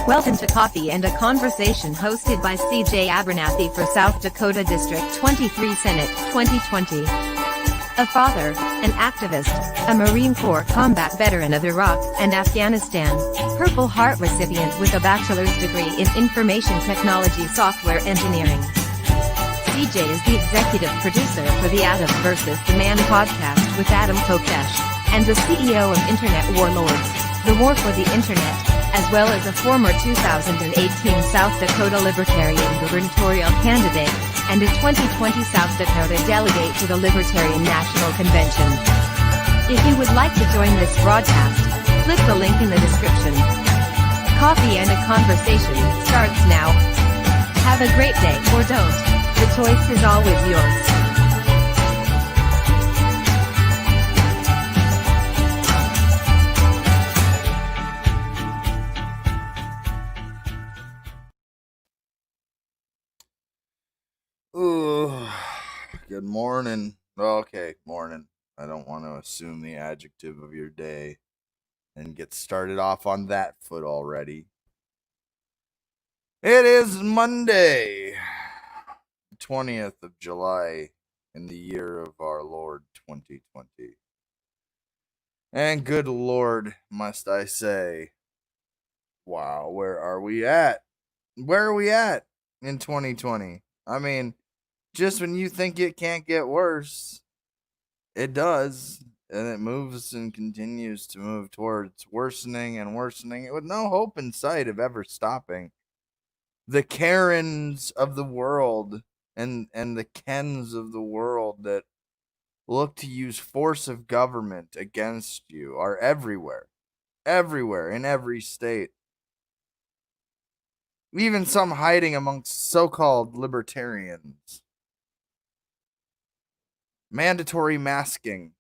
Welcome to Coffee and a Conversation hosted by CJ Abernathy for South Dakota District 23 Senate 2020. A father, an activist, a Marine Corps combat veteran of Iraq and Afghanistan, Purple Heart recipient with a bachelor's degree in information technology software engineering. CJ is the executive producer for the Adam vs. the Man podcast with Adam Kokesh, and the CEO of Internet Warlords, the War for the Internet, as well as a former 2018 South Dakota Libertarian gubernatorial candidate, and a 2020 South Dakota delegate to the Libertarian National Convention. If you would like to join this broadcast, click the link in the description. Coffee and a Conversation starts now. Have a great day or don't. The choice is always yours. Ooh, good morning. Okay, morning. I don't want to assume the adjective of your day and get started off on that foot already. It is Monday, 20th of July in the year of our Lord 2020. And good Lord, must I say, wow, where are we at? Where are we at in 2020? I mean, just when you think it can't get worse, it does, and it moves and continues to move towards worsening and worsening with no hope in sight of ever stopping. The Karens of the world and the Kens of the world that look to use force of government against you are everywhere, in every state. Even some hiding amongst so-called libertarians. Mandatory masking.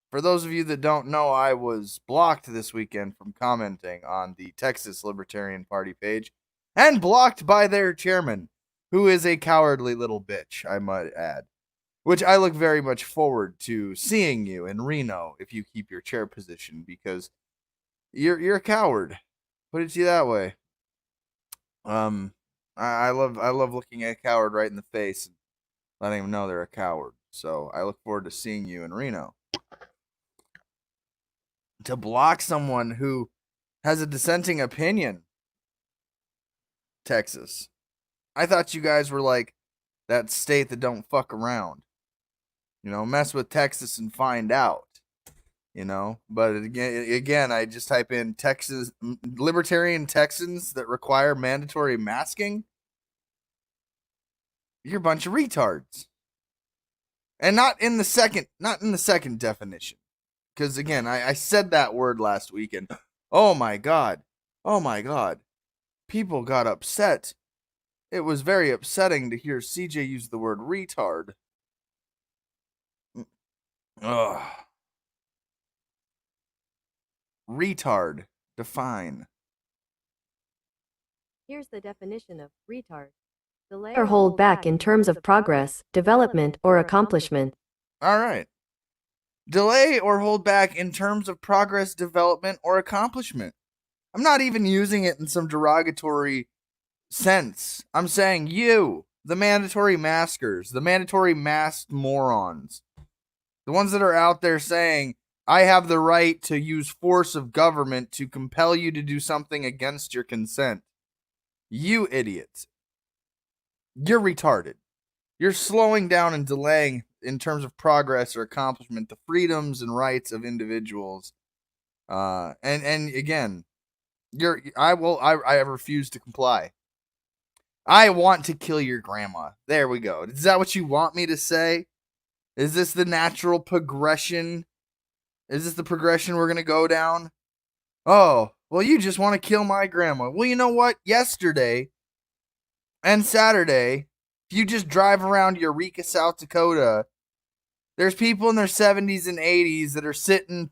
For those of you that don't know, I was blocked this weekend from commenting on the Texas Libertarian Party page, and blocked by their chairman, who is a cowardly little bitch, I might add. Which I look very much forward to seeing you in Reno if you keep your chair position, because you're a coward. Put it to you that way. I love looking at a coward right in the face and letting them know they're a coward. So I look forward to seeing you in Reno. To block someone who has a dissenting opinion, Texas. I thought you guys were like that state that don't fuck around. You know, mess with Texas and find out. You know, but again, I just type in Texas libertarian Texans that require mandatory masking. You're a bunch of retards. And not in the second definition. Because again, I said that word last week and oh my god. People got upset. It was very upsetting to hear CJ use the word retard. Ugh. Retard. Define. Here's the definition of retard. Delay or hold back in terms of progress, development, or accomplishment. All right. Delay or hold back in terms of progress, development, or accomplishment. I'm not even using it in some derogatory sense. I'm saying you, the mandatory maskers, the mandatory masked morons, the ones that are out there saying, I have the right to use force of government to compel you to do something against your consent. You idiots. You're retarded. You're slowing down and delaying in terms of progress or accomplishment the freedoms and rights of individuals. And again, I refuse to comply. I want to kill your grandma. There we go. Is that what you want me to say? Is this the natural progression? Is this the progression we're going to go down? Oh, well, you just want to kill my grandma. Well, you know what? Yesterday and Saturday, if you just drive around Eureka, South Dakota, there's people in their 70s and 80s that are sitting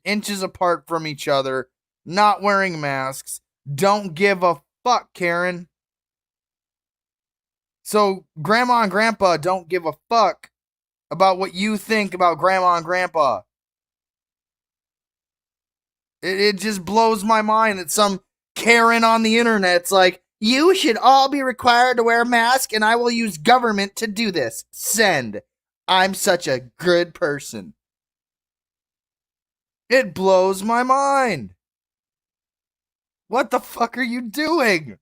inches apart from each other, not wearing masks. Don't give a fuck, Karen. So grandma and grandpa don't give a fuck about what you think about grandma and grandpa. It just blows my mind that some Karen on the internet's like, you should all be required to wear a mask and I will use government to do this. Send. I'm such a good person. It blows my mind. What the fuck are you doing?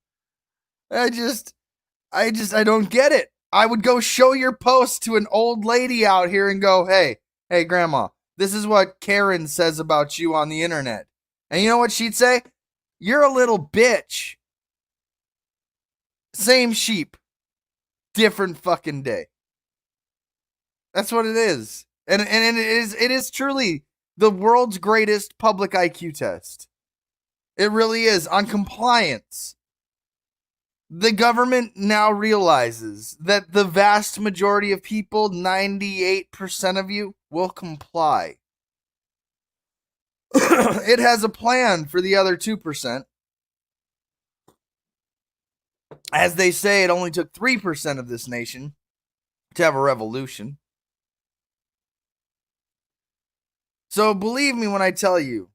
I don't get it. I would go show your post to an old lady out here and go, hey, grandma, this is what Karen says about you on the internet. And you know what she'd say? You're a little bitch. Same sheep. Different fucking day. That's what it is. And it is truly the world's greatest public IQ test. It really is. On compliance. The government now realizes that the vast majority of people, 98% of you, will comply. It has a plan for the other 2%. As they say, it only took 3% of this nation to have a revolution. So believe me when I tell you,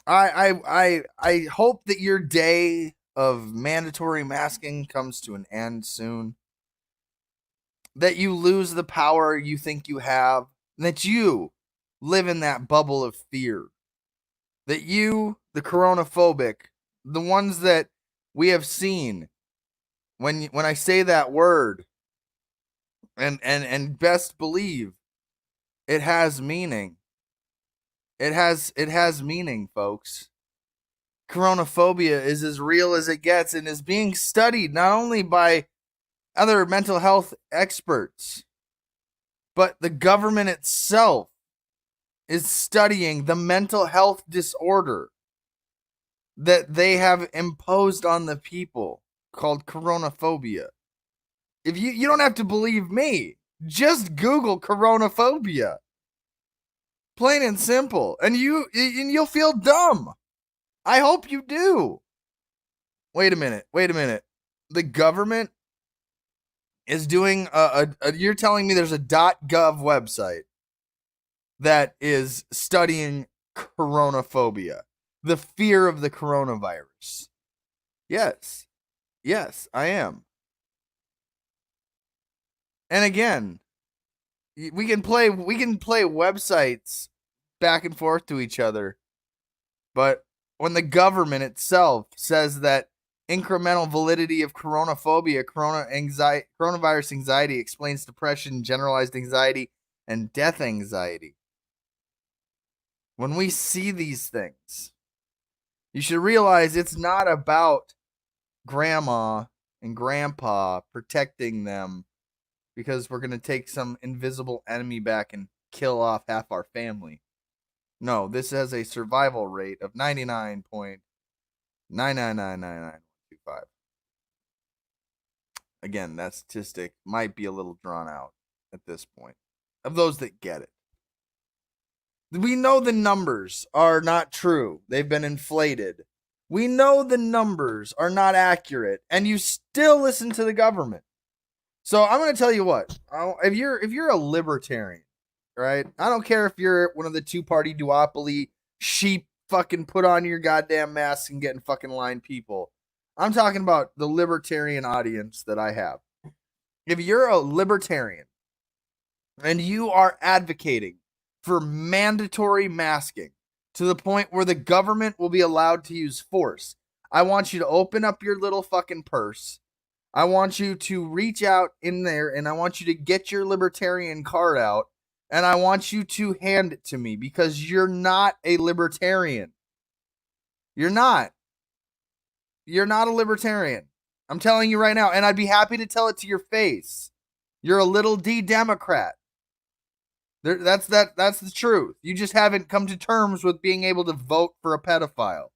I hope that your day of mandatory masking comes to an end soon. That you lose the power you think you have. That you live in that bubble of fear. That you, the coronaphobic, the ones that we have seen, when I say that word, and best believe, it has meaning. It has meaning, folks. Coronaphobia is as real as it gets and is being studied not only by other mental health experts, but the government itself is studying the mental health disorder that they have imposed on the people called coronaphobia. If you don't have to believe me, just Google coronaphobia. Plain and simple. And you'll feel dumb. I hope you do. Wait a minute. The government is doing you're telling me there's a .gov website that is studying coronaphobia, the fear of the coronavirus. Yes, I am. And again, we can play websites back and forth to each other, but when the government itself says that incremental validity of coronaphobia, coronavirus anxiety explains depression, generalized anxiety, and death anxiety. When we see these things, you should realize it's not about grandma and grandpa protecting them because we're going to take some invisible enemy back and kill off half our family. No, this has a survival rate of 99.9999925. Again, that statistic might be a little drawn out at this point, of those that get it. We know the numbers are not true. They've been inflated. We know the numbers are not accurate, and you still listen to the government. So I'm going to tell you what. If you're a libertarian, right? I don't care if you're one of the two-party duopoly sheep fucking put on your goddamn mask and getting fucking line people. I'm talking about the libertarian audience that I have. If you're a libertarian and you are advocating for mandatory masking to the point where the government will be allowed to use force, I want you to open up your little fucking purse. I want you to reach out in there and I want you to get your libertarian card out and I want you to hand it to me because you're not a libertarian. You're not. You're not a libertarian. I'm telling you right now, and I'd be happy to tell it to your face. You're a little D Democrat. That's the truth. You just haven't come to terms with being able to vote for a pedophile.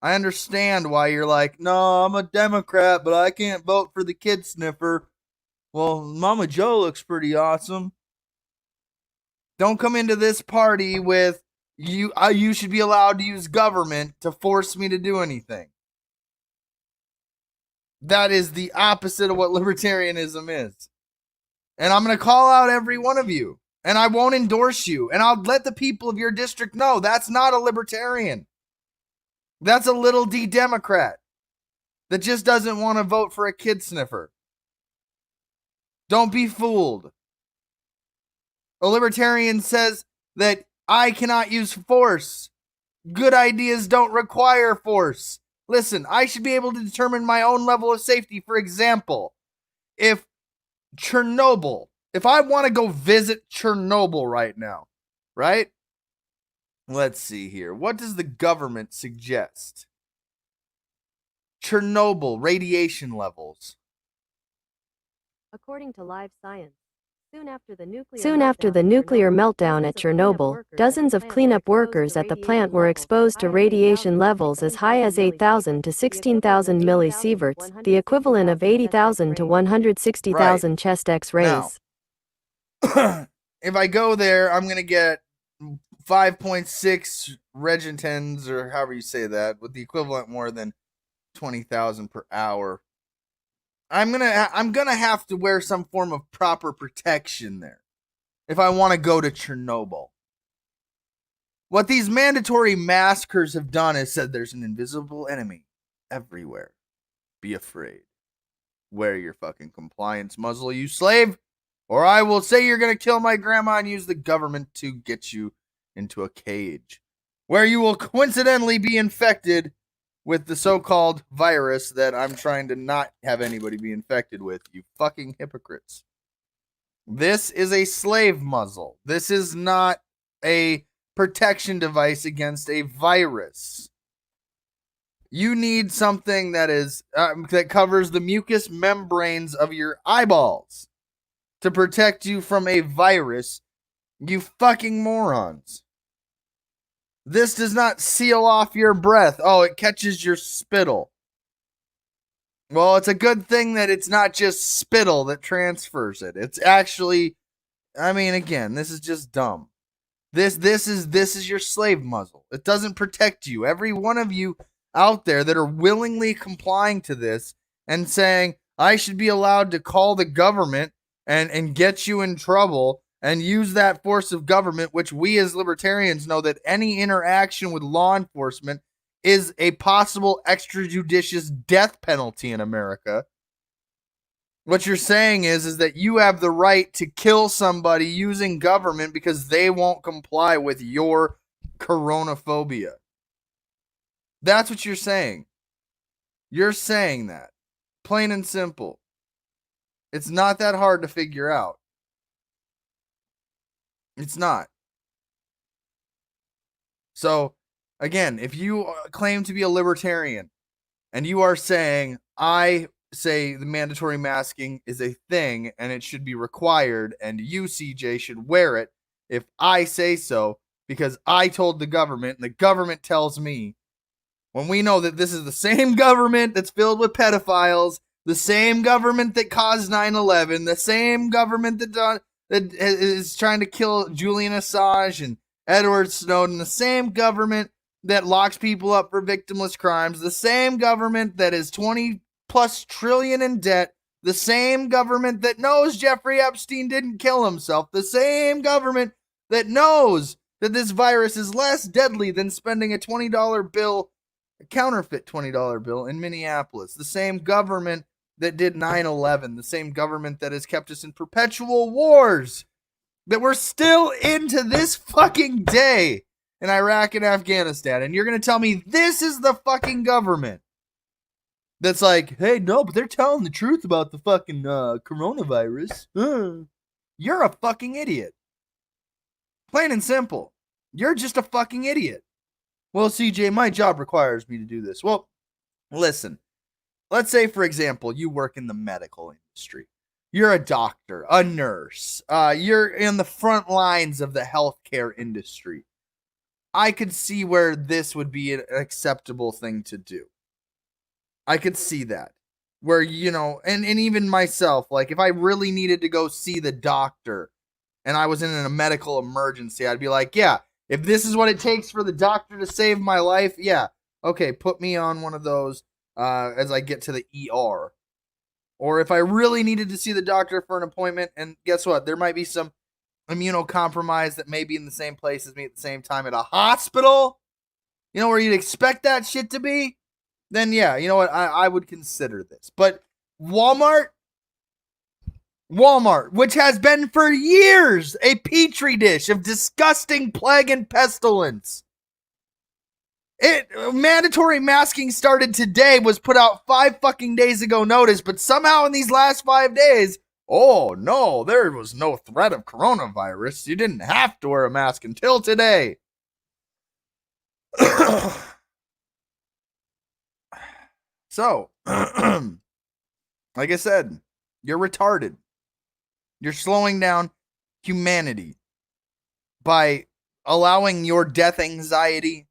I understand why you're like, no, I'm a Democrat, but I can't vote for the kid sniffer. Well, Mama Joe looks pretty awesome. Don't come into this party with, you should be allowed to use government to force me to do anything. That is the opposite of what libertarianism is. And I'm going to call out every one of you. And I won't endorse you. And I'll let the people of your district know that's not a libertarian. That's a little D Democrat that just doesn't want to vote for a kid sniffer. Don't be fooled. A libertarian says that I cannot use force. Good ideas don't require force. Listen, I should be able to determine my own level of safety. For example, if I want to go visit Chernobyl right now, right? Let's see here. What does the government suggest? Chernobyl radiation levels. According to Live Science, soon after the nuclear meltdown at Chernobyl, dozens of cleanup workers at the plant were exposed to radiation levels as high as 8,000 to 16,000 millisieverts, the equivalent of 80,000 to 160,000 chest X-rays. Now, if I go there, I'm going to get 5.6 regentens, or however you say that, with the equivalent more than 20,000 per hour. I'm gonna have to wear some form of proper protection there if I want to go to Chernobyl. What these mandatory maskers have done is said there's an invisible enemy everywhere. Be afraid. Wear your fucking compliance muzzle, you slave, or I will say you're gonna kill my grandma and use the government to get you into a cage where you will coincidentally be infected with the so-called virus that I'm trying to not have anybody be infected with, you fucking hypocrites. This is a slave muzzle. This is not a protection device against a virus. You need something that is that covers the mucous membranes of your eyeballs to protect you from a virus, you fucking morons. This does not seal off your breath. Oh, it catches your spittle. Well, it's a good thing that it's not just spittle that transfers it. It's actually, again, this is just dumb. This is your slave muzzle. It doesn't protect you. Every one of you out there that are willingly complying to this and saying, I should be allowed to call the government and get you in trouble and use that force of government, which we as libertarians know that any interaction with law enforcement is a possible extrajudicious death penalty in America. What you're saying is that you have the right to kill somebody using government because they won't comply with your coronaphobia. That's what you're saying. You're saying that. Plain and simple. It's not that hard to figure out. It's not. So, again, if you claim to be a libertarian and you are saying, I say the mandatory masking is a thing and it should be required and you, CJ, should wear it if I say so because I told the government and the government tells me, when we know that this is the same government that's filled with pedophiles, the same government that caused 9/11, the same government that is trying to kill Julian Assange and Edward Snowden, the same government that locks people up for victimless crimes, the same government that is 20 plus trillion in debt, the same government that knows Jeffrey Epstein didn't kill himself, the same government that knows that this virus is less deadly than spending a $20 bill, a counterfeit $20 bill in Minneapolis, the same government that did 9/11, the same government that has kept us in perpetual wars that we're still into this fucking day in Iraq and Afghanistan. And you're going to tell me this is the fucking government that's like, hey, no, but they're telling the truth about the fucking coronavirus. You're a fucking idiot. Plain and simple. You're just a fucking idiot. Well, CJ, my job requires me to do this. Well, listen. Let's say, for example, you work in the medical industry. You're a doctor, a nurse. You're in the front lines of the healthcare industry. I could see where this would be an acceptable thing to do. I could see that. Where, and even myself, like if I really needed to go see the doctor and I was in a medical emergency, I'd be like, yeah, if this is what it takes for the doctor to save my life, yeah, okay, put me on one of those. As I get to the ER. Or if I really needed to see the doctor for an appointment, and guess what? There might be some immunocompromised that may be in the same place as me at the same time at a hospital. where you'd expect that shit to be, then yeah, you know what? I would consider this. But Walmart, which has been for years a petri dish of disgusting plague and pestilence. Mandatory masking started today, was put out 5 fucking days ago notice, but somehow in these last 5 days, oh no, there was no threat of coronavirus. You didn't have to wear a mask until today. So, like I said, you're retarded. You're slowing down humanity by allowing your death anxiety,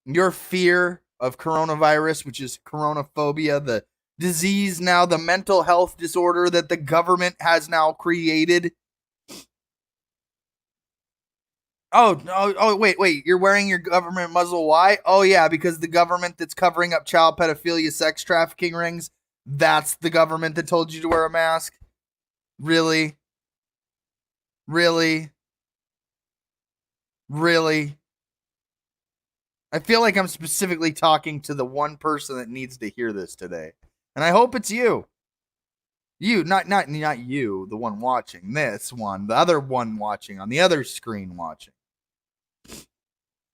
your fear of coronavirus, which is coronaphobia, the disease now, the mental health disorder that the government has now created. Oh, wait, you're wearing your government muzzle. Why? Oh, yeah, because the government that's covering up child pedophilia, sex trafficking rings, that's the government that told you to wear a mask? Really? Really? Really? I feel like I'm specifically talking to the one person that needs to hear this today. And I hope it's you. You, not you, the one watching this one, the other one watching on the other screen watching.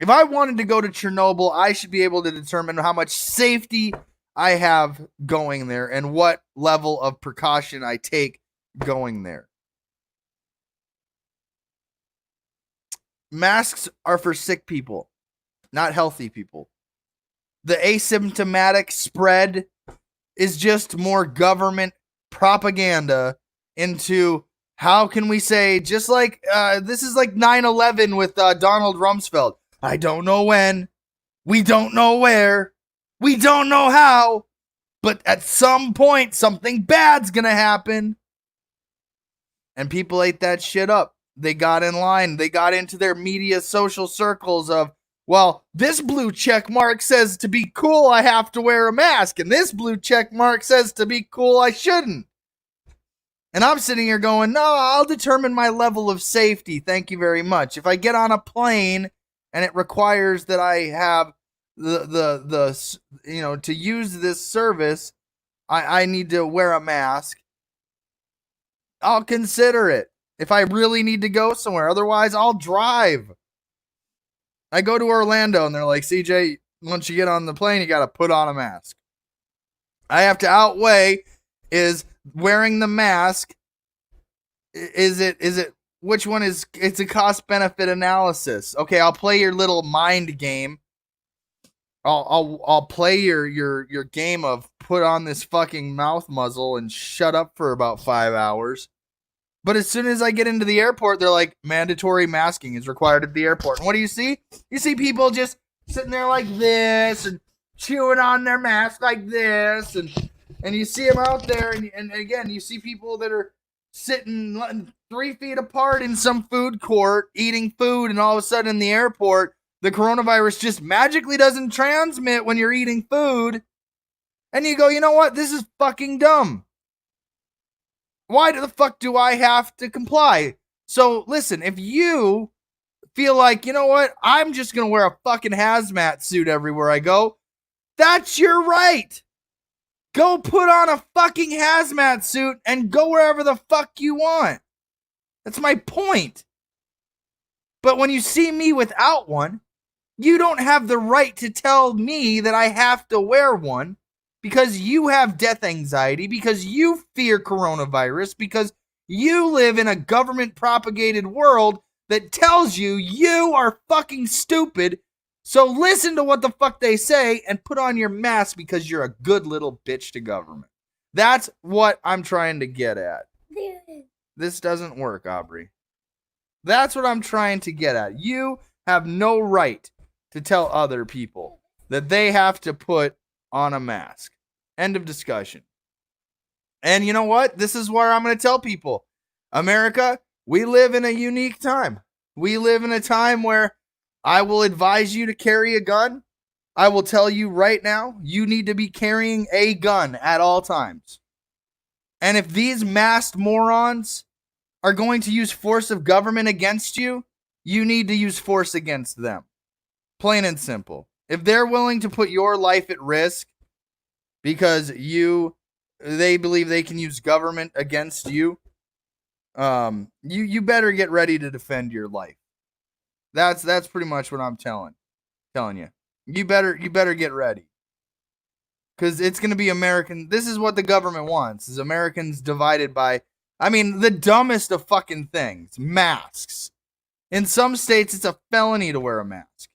If I wanted to go to Chernobyl, I should be able to determine how much safety I have going there and what level of precaution I take going there. Masks are for sick people, not healthy people. The asymptomatic spread is just more government propaganda into how can we say, just like this is like 9/11 with Donald Rumsfeld. I don't know when, we don't know where, we don't know how, but at some point something bad's gonna happen. And people ate that shit up. They got in line. They got into their media social circles of, well, this blue check mark says to be cool, I have to wear a mask. And this blue check mark says to be cool, I shouldn't. And I'm sitting here going, no, I'll determine my level of safety. Thank you very much. If I get on a plane and it requires that I have the to use this service, I need to wear a mask. I'll consider it if I really need to go somewhere. Otherwise, I'll drive. I go to Orlando and they're like, CJ, once you get on the plane, you got to put on a mask. I have to outweigh, is wearing the mask, is it which one is, it's a cost benefit analysis. Okay, I'll play your little mind game. I'll play your game of put on this fucking mouth muzzle and shut up for about 5 hours. But as soon as I get into the airport, they're like, mandatory masking is required at the airport. And what do you see? You see people just sitting there like this and chewing on their mask like this. And you see them out there. And again, you see people that are sitting 3 feet apart in some food court eating food. And all of a sudden in the airport, the coronavirus just magically doesn't transmit when you're eating food. And you go, you know what? This is fucking dumb. Why the fuck do I have to comply? So listen, if you feel like, you know what, I'm just going to wear a fucking hazmat suit everywhere I go, that's your right. Go put on a fucking hazmat suit and go wherever the fuck you want. That's my point. But when you see me without one, you don't have the right to tell me that I have to wear one. Because you have death anxiety, because you fear coronavirus, because you live in a government-propagated world that tells you you are fucking stupid. So listen to what the fuck they say and put on your mask because you're a good little bitch to government. That's what I'm trying to get at. This doesn't work, Aubrey. That's what I'm trying to get at. You have no right to tell other people that they have to put on a mask. End of discussion. And you know what? This is where I'm going to tell people. America, we live in a unique time. We live in a time where I will advise you to carry a gun. I will tell you right now, you need to be carrying a gun at all times. And if these masked morons are going to use force of government against you, you need to use force against them. Plain and simple. If they're willing to put your life at risk because they believe they can use government against you, you better get ready to defend your life. That's pretty much what I'm telling you. You better get ready. Because it's going to be American. This is what the government wants, is Americans divided by, the dumbest of fucking things. Masks. In some states, it's a felony to wear a mask.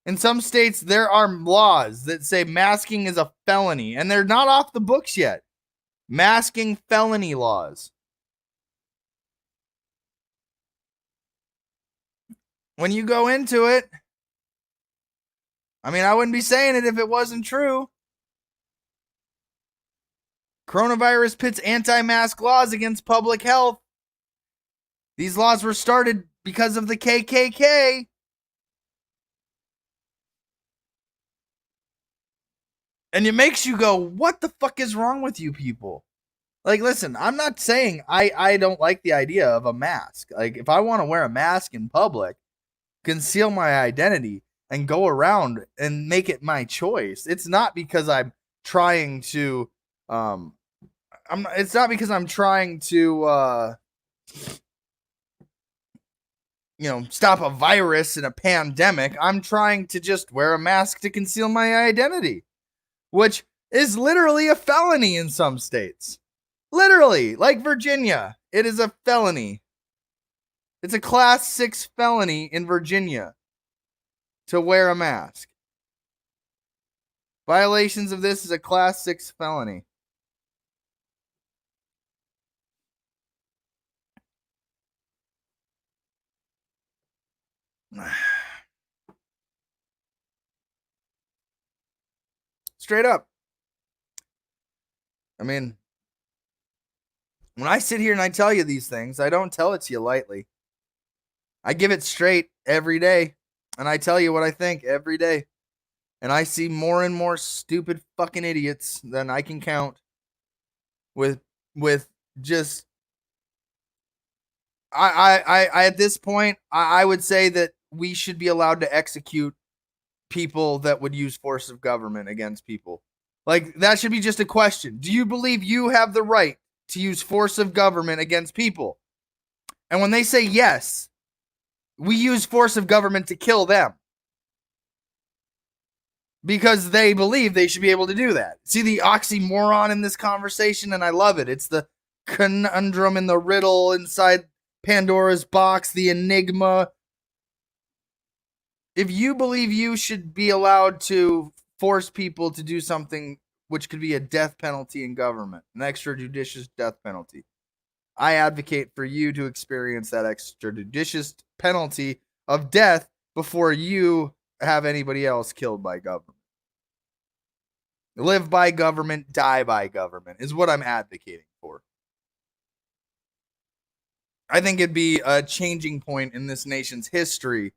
In some states, there are laws that say masking is a felony, and they're not off the books yet. Masking felony laws. When you go into it, I wouldn't be saying it if it wasn't true. Coronavirus pits anti-mask laws against public health. These laws were started because of the KKK. And it makes you go, what the fuck is wrong with you people? Like, listen, I'm not saying I don't like the idea of a mask. Like, if I want to wear a mask in public, conceal my identity, and go around and make it my choice, it's not because I'm trying to it's not because I'm trying to stop a virus in a pandemic. I'm trying to just wear a mask to conceal my identity, which is literally a felony in some states. Literally, like Virginia, it is a felony. It's a class 6 felony in Virginia to wear a mask. Violations of this is a class 6 felony. Straight up. When I sit here and I tell you these things, I don't tell it to you lightly. I give it straight every day, and I tell you what I think every day. And I see more and more stupid fucking idiots than I can count with just I at this point, I would say that we should be allowed to execute people that would use force of government against people. Like, that should be just a question. Do you believe you have the right to use force of government against people? And when they say yes, we use force of government to kill them. Because they believe they should be able to do that. See the oxymoron in this conversation, and I love it. It's the conundrum and the riddle inside Pandora's box, the enigma. If you believe you should be allowed to force people to do something which could be a death penalty in government, an extrajudicious death penalty, I advocate for you to experience that extrajudicious penalty of death before you have anybody else killed by government. Live by government, die by government is what I'm advocating for. I think it'd be a changing point in this nation's history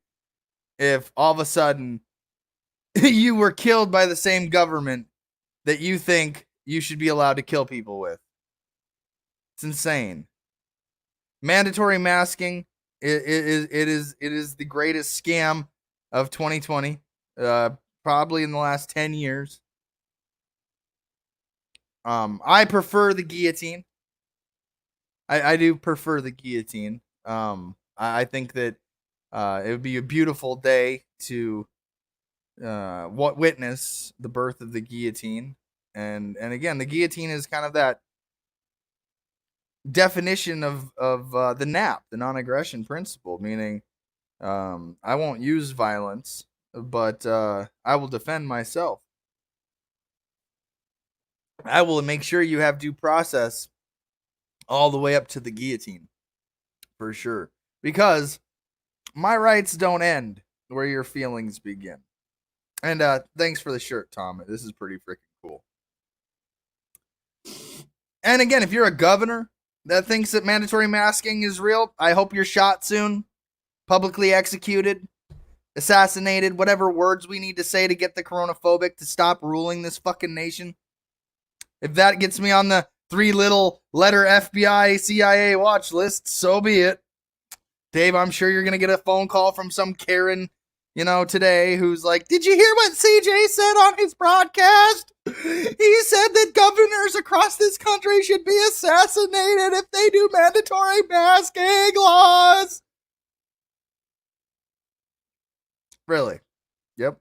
if all of a sudden you were killed by the same government that you think you should be allowed to kill people with. It's insane. Mandatory masking it is the greatest scam of 2020, probably in the last 10 years. I prefer the guillotine. I do prefer the guillotine. I think that it would be a beautiful day to witness the birth of the guillotine. And again, the guillotine is kind of that definition of the NAP, the non-aggression principle, meaning I won't use violence, but I will defend myself. I will make sure you have due process all the way up to the guillotine, for sure. Because my rights don't end where your feelings begin. And thanks for the shirt, Tom. This is pretty freaking cool. And again, if you're a governor that thinks that mandatory masking is real, I hope you're shot soon, publicly executed, assassinated, whatever words we need to say to get the coronaphobic to stop ruling this fucking nation. If that gets me on the 3-letter FBI CIA watch list, so be it. Dave, I'm sure you're going to get a phone call from some Karen today, who's like, did you hear what CJ said on his broadcast? He said that governors across this country should be assassinated if they do mandatory masking laws. Really? Yep.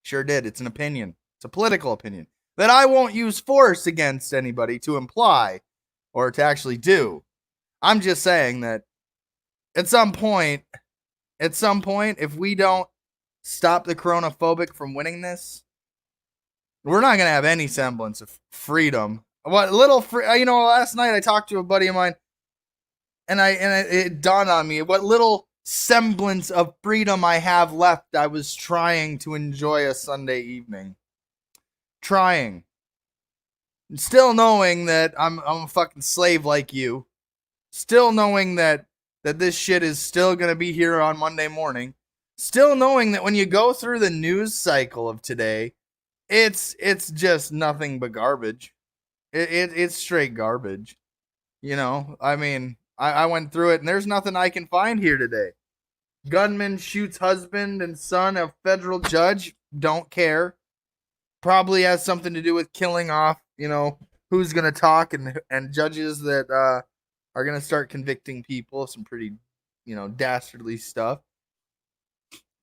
Sure did. It's an opinion. It's a political opinion that I won't use force against anybody to imply or to actually do. I'm just saying that at some point, if we don't stop the coronaphobic from winning this, we're not going to have any semblance of freedom. What little last night I talked to a buddy of mine, and it dawned on me what little semblance of freedom I have left. I was trying to enjoy a Sunday evening. Trying. Still knowing that I'm a fucking slave like you. Still knowing that this shit is still going to be here on Monday morning. Still knowing that when you go through the news cycle of today, it's just nothing but garbage. It's straight garbage. I mean, I went through it and there's nothing I can find here today. Gunman shoots husband and son of federal judge. Don't care. Probably has something to do with killing off, who's going to talk and judges that are going to start convicting people of some pretty, dastardly stuff.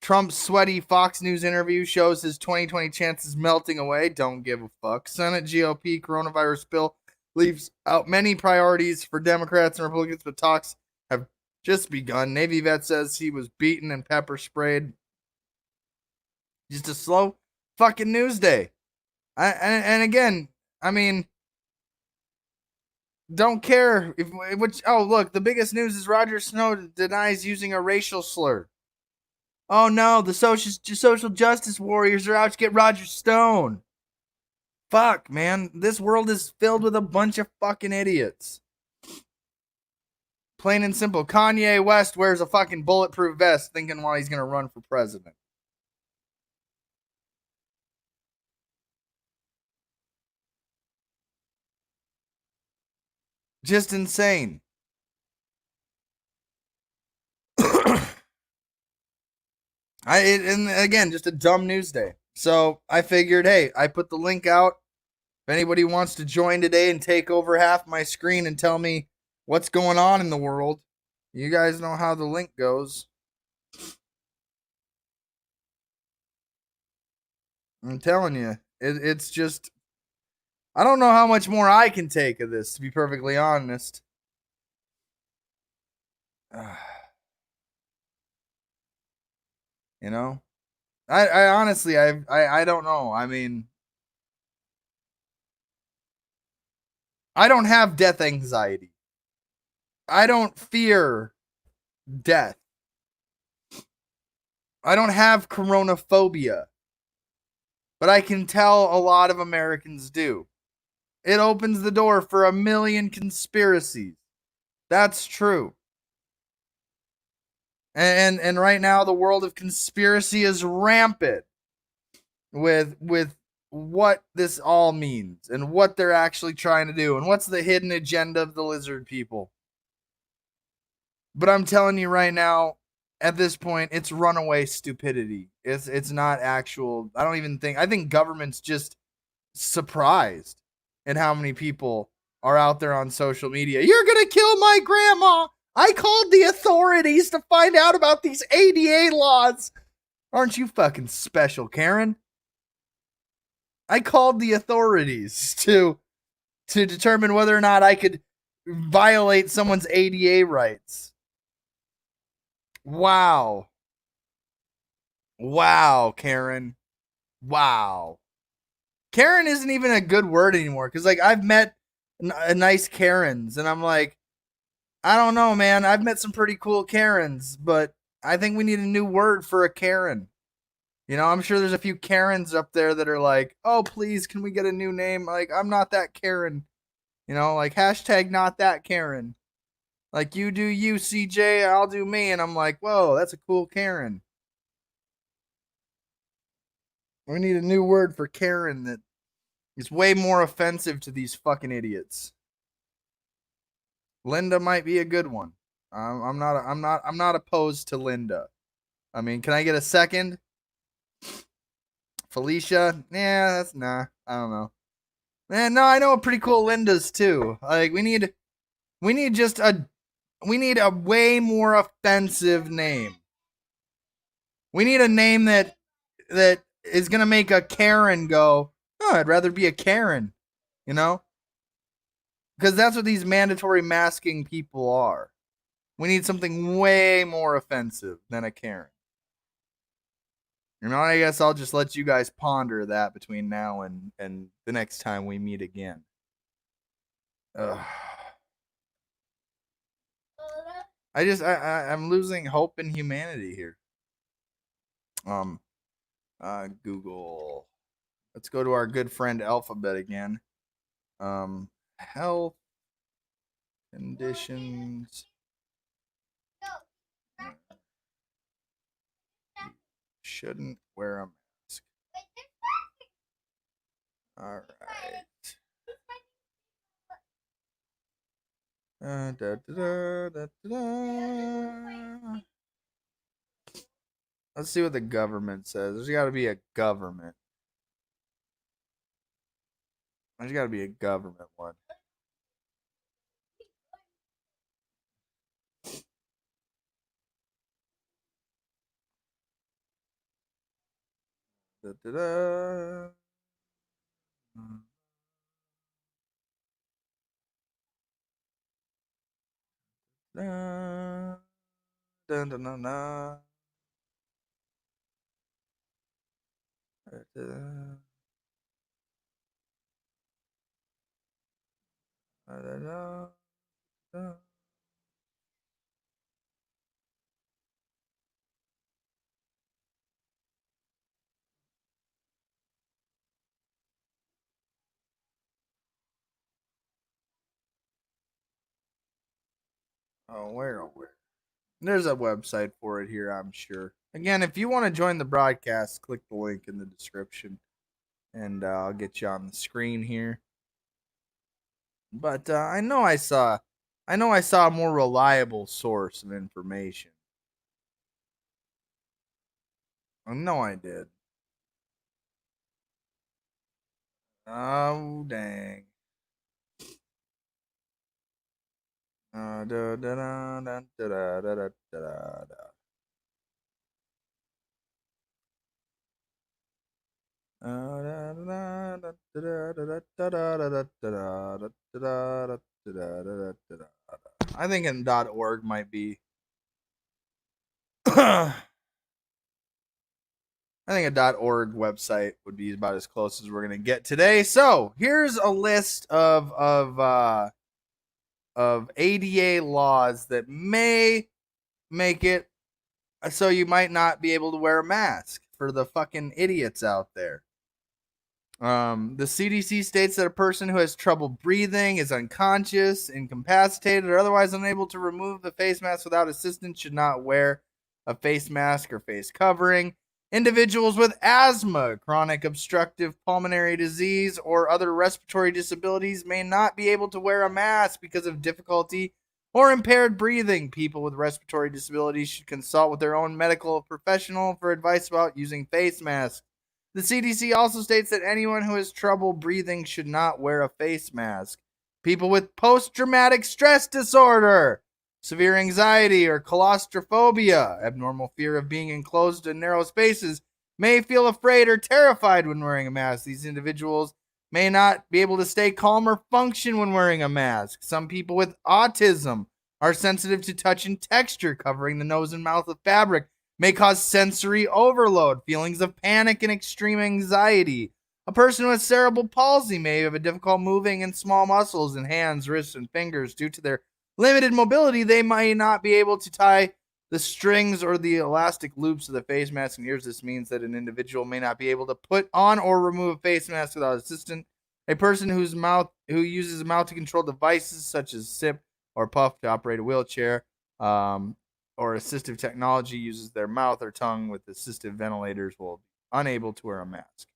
Trump's sweaty Fox News interview shows his 2020 chances melting away. Don't give a fuck. Senate GOP coronavirus bill leaves out many priorities for Democrats and Republicans, but talks have just begun. Navy vet says he was beaten and pepper sprayed. Just a slow fucking news day. And again, I mean, don't care look, the biggest news is Roger Snow denies using a racial slur. Oh no, the social justice warriors are out to get Roger Stone. Fuck, man. This world is filled with a bunch of fucking idiots. Plain and simple. Kanye West wears a fucking bulletproof vest thinking while he's going to run for president. Just insane. And again, just a dumb news day. So I figured, hey, I put the link out. If anybody wants to join today and take over half my screen and tell me what's going on in the world, you guys know how the link goes. I'm telling you, it's just, I don't know how much more I can take of this, to be perfectly honest. I honestly, I don't know. I mean, I don't have death anxiety. I don't fear death. I don't have coronaphobia. But I can tell a lot of Americans do. It opens the door for a million conspiracies. That's true. And right now the world of conspiracy is rampant with what this all means and what they're actually trying to do and what's the hidden agenda of the lizard people. But I'm telling you right now, at this point, it's runaway stupidity. It's not actual. I think government's just surprised at how many people are out there on social media. You're gonna kill my grandma. I called the authorities to find out about these ADA laws. Aren't you fucking special, Karen? I called the authorities to determine whether or not I could violate someone's ADA rights. Wow. Wow, Karen. Wow. Karen isn't even a good word anymore, because I've met nice Karens, and I'm like, I don't know, man. I've met some pretty cool Karens, but I think we need a new word for a Karen. I'm sure there's a few Karens up there that are like, oh, please, can we get a new name? Like, I'm not that Karen. Hashtag not that Karen. Like, you do you, CJ, I'll do me. And I'm like, whoa, that's a cool Karen. We need a new word for Karen that is way more offensive to these fucking idiots. Linda might be a good one. I'm not opposed to Linda. I mean, can I get a second? Felicia? Yeah, that's nah. I don't know. Man, no, I know a pretty cool Linda's too. Like we need a way more offensive name. We need a name that is gonna make a Karen go, oh, I'd rather be a Karen, you know? Because that's what these mandatory masking people are. We need something way more offensive than a Karen. You know, I guess I'll just let you guys ponder that between now and the next time we meet again. Ugh. I'm losing hope in humanity here. Google. Let's go to our good friend Alphabet again. Health conditions. Shouldn't wear a mask. All right. Da, da, da, da, da. Let's see what the government says. There's got to be a government. There's got to be a government one. Da, da, da. Da, da, da, da, da. Oh, where? There's a website for it here, I'm sure. Again, if you want to join the broadcast, click the link in the description, and I'll get you on the screen here. But I know I saw a more reliable source of information. I know I did. Oh dang. Da, da, da, da, da, da, da, da, da, da. I think in .org might be. I think a .org website would be about as close as we're gonna get today. So here's a list of ADA laws that may make it so you might not be able to wear a mask for the fucking idiots out there. The CDC states that a person who has trouble breathing, is unconscious, incapacitated, or otherwise unable to remove the face mask without assistance should not wear a face mask or face covering. Individuals with asthma, chronic obstructive pulmonary disease, or other respiratory disabilities may not be able to wear a mask because of difficulty or impaired breathing. People with respiratory disabilities should consult with their own medical professional for advice about using face masks. The CDC also states that anyone who has trouble breathing should not wear a face mask. People with post-traumatic stress disorder, severe anxiety or claustrophobia, abnormal fear of being enclosed in narrow spaces, may feel afraid or terrified when wearing a mask. These individuals may not be able to stay calm or function when wearing a mask. Some people with autism are sensitive to touch and texture. Covering the nose and mouth with fabric may cause sensory overload, feelings of panic, and extreme anxiety. A person with cerebral palsy may have a difficult moving in small muscles in hands, wrists, and fingers due to their limited mobility. They may not be able to tie the strings or the elastic loops of the face mask and ears. This means that an individual may not be able to put on or remove a face mask without assistance. A person who uses a mouth to control devices such as sip or puff to operate a wheelchair, or assistive technology, uses their mouth or tongue with assistive ventilators, will be unable to wear a mask.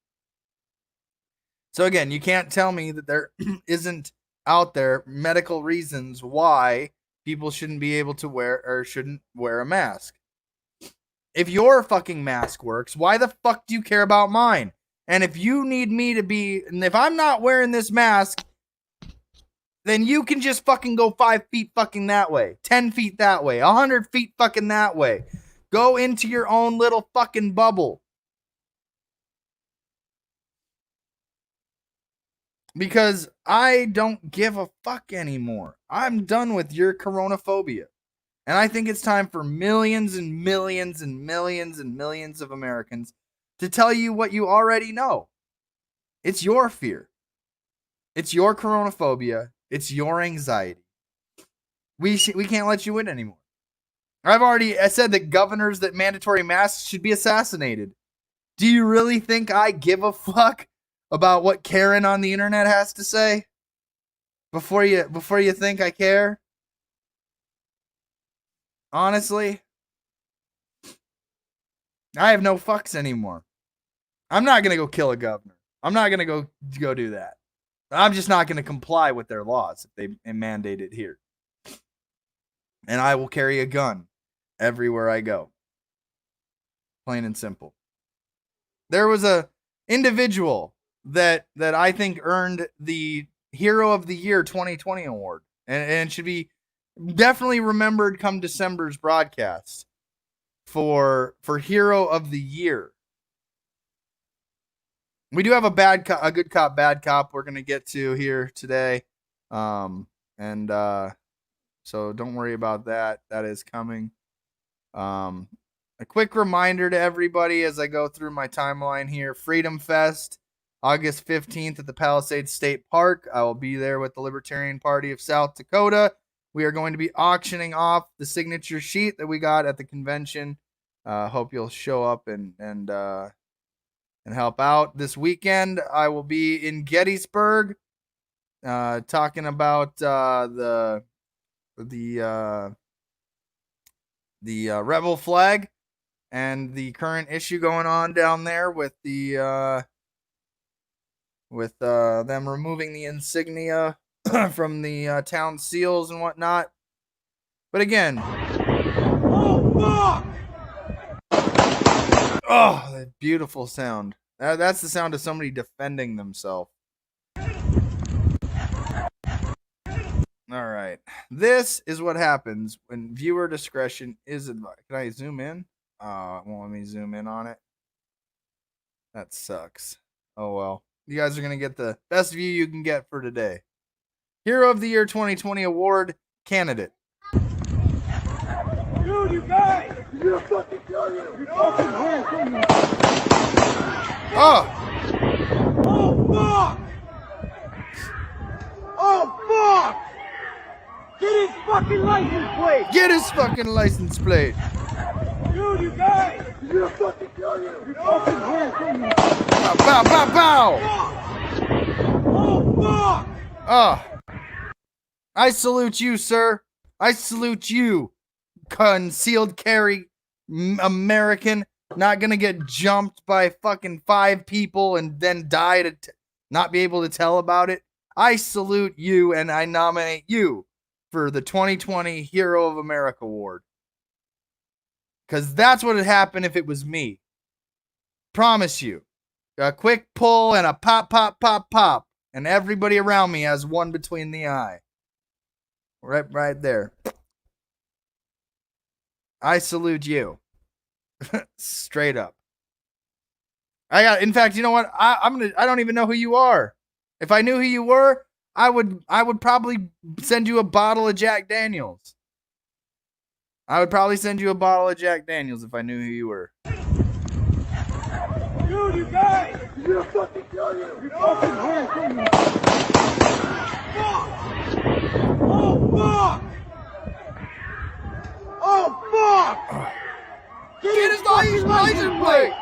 So again, you can't tell me that there isn't out there medical reasons why people shouldn't be able to wear or shouldn't wear a mask. If your fucking mask works, why the fuck do you care about mine? And if you need me to be, and if I'm not wearing this mask, then you can just fucking go 5 feet fucking that way, 10 feet that way, 100 feet fucking that way. Go into your own little fucking bubble. Because I don't give a fuck anymore. I'm done with your coronaphobia. And I think it's time for millions and millions and millions and millions of Americans to tell you what you already know. It's your fear. It's your coronaphobia. It's your anxiety. We can't let you in anymore. I said that governors that mandatory masks should be assassinated. Do you really think I give a fuck about what Karen on the internet has to say? Before you think I care? Honestly, I have no fucks anymore. I'm not going to go kill a governor. I'm not going to go do that. I'm just not going to comply with their laws if they mandate it here. And I will carry a gun everywhere I go. Plain and simple. There was a individual that I think earned the Hero of the Year 2020 award and should be definitely remembered come December's broadcast for Hero of the Year. We do have a good cop, bad cop we're going to get to here today. So don't worry about that. That is coming. A quick reminder to everybody as I go through my timeline here. Freedom Fest, August 15th at the Palisades State Park. I will be there with the Libertarian Party of South Dakota. We are going to be auctioning off the signature sheet that we got at the convention. Hope you'll show up and help out. This weekend, I will be in Gettysburg, talking about the rebel flag and the current issue going on down there with them removing the insignia from the town seals and whatnot. But again, oh, that beautiful sound. That's the sound of somebody defending themselves. All right. This is what happens when viewer discretion is advised. Can I zoom in? It won't let me zoom in on it. That sucks. Oh, well. You guys are going to get the best view you can get for today. Hero of the Year 2020 award candidate. Dude, you guys! You're fucking killing you! You're fucking hurting. Oh! Oh, fuck! Oh, fuck! Get his fucking license plate! Get his fucking license plate! Dude, you guys! You're fucking killing you! You're fucking hurting. Pow, pow, pow, pow! Oh, fuck! Oh. I salute you, sir. I salute you, concealed carry American. Not gonna get jumped by fucking 5 people and then die to not be able to tell about it. I salute you and I nominate you for the 2020 Hero of America award. Because that's what would happen if it was me. Promise you. A quick pull and a pop, pop, pop, pop. And everybody around me has one between the eye. Right there. I salute you. Straight up. In fact, you know what? I don't even know who you are. If I knew who you were, I would probably send you a bottle of Jack Daniels. I would probably send you a bottle of Jack Daniels if I knew who you were. Dude, you guys! You're fucking killing you! You're fucking hurting. Fuck! Oh, fuck! Oh, fuck! Get his license plate!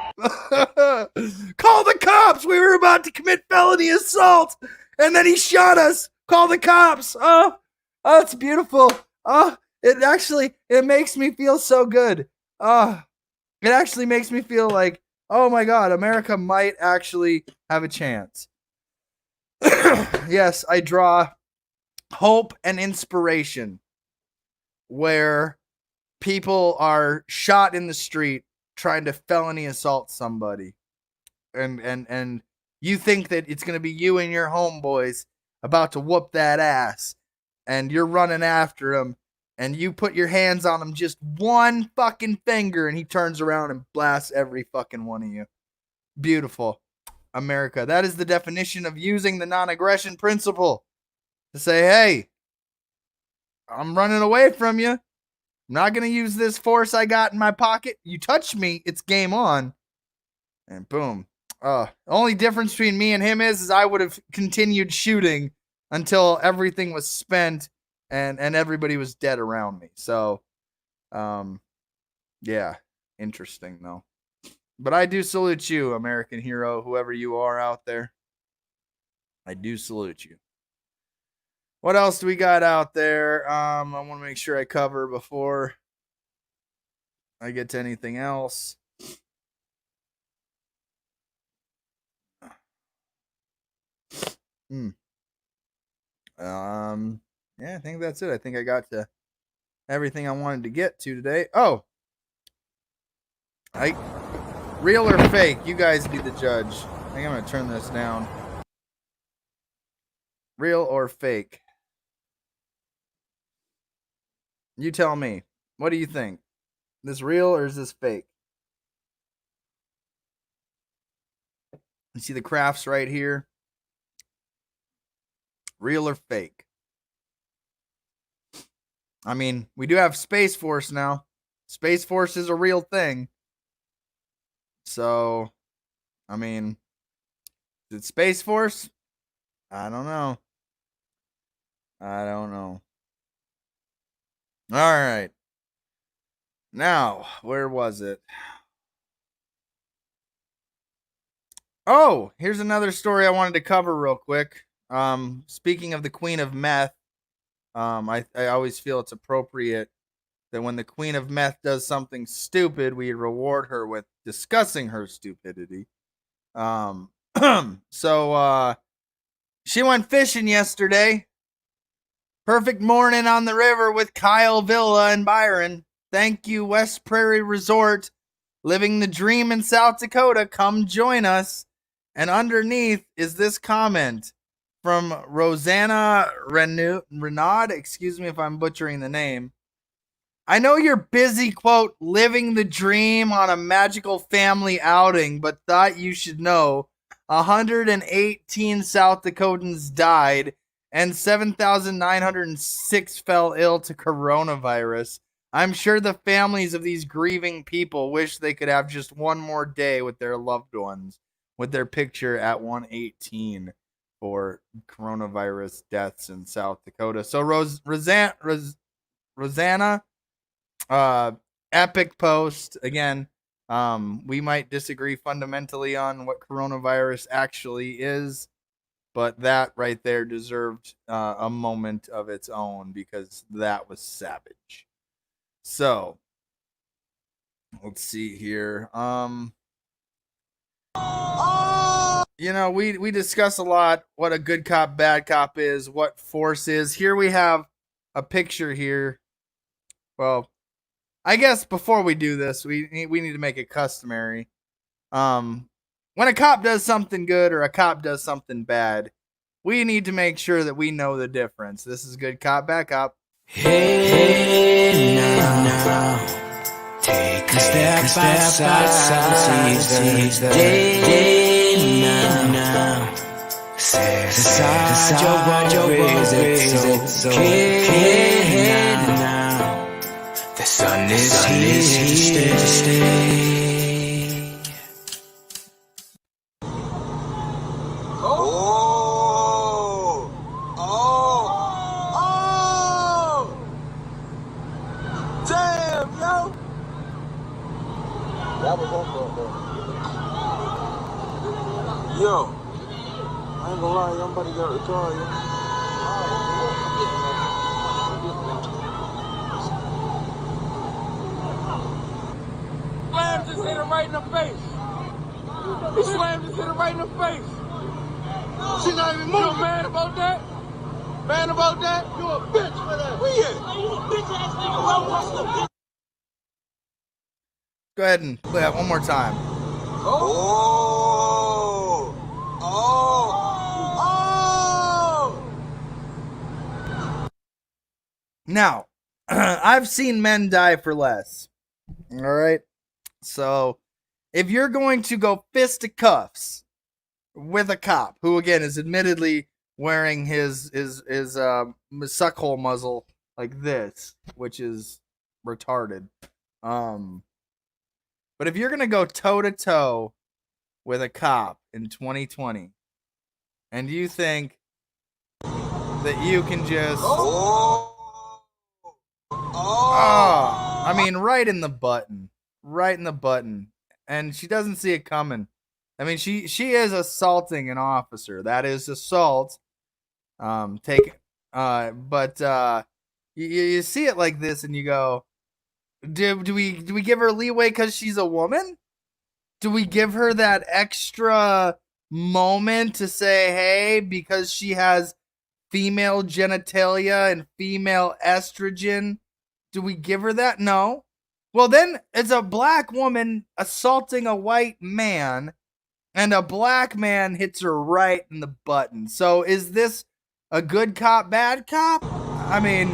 Call the cops! We were about to commit felony assault, and then he shot us. Call the cops! Oh, it's beautiful. It makes me feel so good. It actually makes me feel like, oh my God, America might actually have a chance. Yes, I draw hope and inspiration where people are shot in the street trying to felony assault somebody, and you think that it's gonna be you and your homeboys about to whoop that ass, and you're running after him, and you put your hands on him just one fucking finger, and he turns around and blasts every fucking one of you. Beautiful. America. That is the definition of using the non-aggression principle. To say, hey, I'm running away from you. I'm not going to use this force I got in my pocket. You touch me, it's game on. And boom. The only difference between me and him is I would have continued shooting until everything was spent and everybody was dead around me. So, yeah, interesting though. But I do salute you, American hero, whoever you are out there. I do salute you. What else do we got out there? I want to make sure I cover before I get to anything else. Yeah, I think that's it. I think I got to everything I wanted to get to today. Oh, real or fake? You guys be the judge. I think I'm gonna turn this down. Real or fake? You tell me. What do you think? Is this real or is this fake? You see the crafts right here? Real or fake? I mean, we do have Space Force now. Space Force is a real thing. So, I mean, is it Space Force? I don't know. All right. Now, where was it? Oh, here's another story I wanted to cover real quick. Speaking of the Queen of Meth, I always feel it's appropriate that when the Queen of Meth does something stupid, we reward her with discussing her stupidity. So she went fishing yesterday. Perfect morning on the river with Kyle Villa and Byron. Thank you, West Prairie Resort. Living the dream in South Dakota. Come join us. And underneath is this comment from Rosanna Renaud. Excuse me if I'm butchering the name. I know you're busy, quote, living the dream on a magical family outing, but thought you should know 118 South Dakotans died and 7,906 fell ill to coronavirus. I'm sure the families of these grieving people wish they could have just one more day with their loved ones, with their picture at 118 for coronavirus deaths in South Dakota. So Rosanna, epic post. Again, we might disagree fundamentally on what coronavirus actually is, but that right there deserved a moment of its own because that was savage. So, let's see here. You know, we discuss a lot what a good cop, bad cop is, what force is. Here we have a picture here. Well, I guess before we do this, we need to make it customary. When a cop does something good or a cop does something bad, we need to make sure that we know the difference. This is good cop, bad cop. Hey now, take a step outside, seize the day now. Set aside your worries, it's okay now. The sun is here to stay. Yo, I ain't gonna lie, I'm about to get retired, yo. Slam just hit her right in the face. He slammed just hit her right in the face. She not even moving. You mad about that? Mad about that? You a bitch for that. Where you at? You a bitch ass nigga. Go ahead and play that one more time. Oh! Oh! Oh! Now, I've seen men die for less. All right. So, if you're going to go fisticuffs with a cop who, again, is admittedly wearing his suckhole muzzle like this, which is retarded. But if you're gonna go toe to toe with a cop in 2020, and you think that you can just I mean, right in the button, and she doesn't see it coming. I mean, she is assaulting an officer. That is assault. But you see it like this, and you go, do we give her leeway because she's a woman? Do we give her that extra moment to say, hey, because she has female genitalia and female estrogen? Do we give her that? No. Well, then it's a black woman assaulting a white man, and a black man hits her right in the button. So is this a good cop, bad cop? I mean,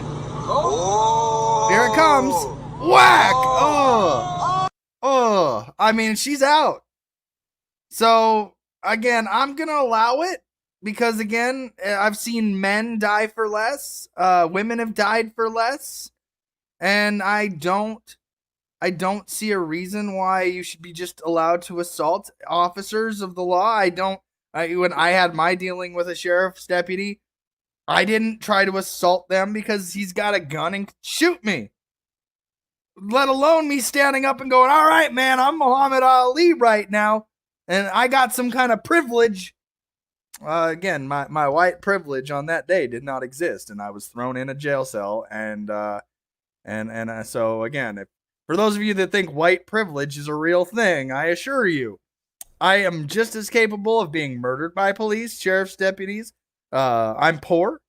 here it comes. Whack! I mean, she's out. So, again, I'm going to allow it because, again, I've seen men die for less. Women have died for less. And I don't see a reason why you should be just allowed to assault officers of the law. When I had my dealing with a sheriff's deputy, I didn't try to assault them because he's got a gun and could shoot me. Let alone me standing up and going, all right, man, I'm Muhammad Ali right now. And I got some kind of privilege. Again, my white privilege on that day did not exist. And I was thrown in a jail cell. So again, for those of you that think white privilege is a real thing, I assure you, I am just as capable of being murdered by police, sheriff's deputies. I'm poor.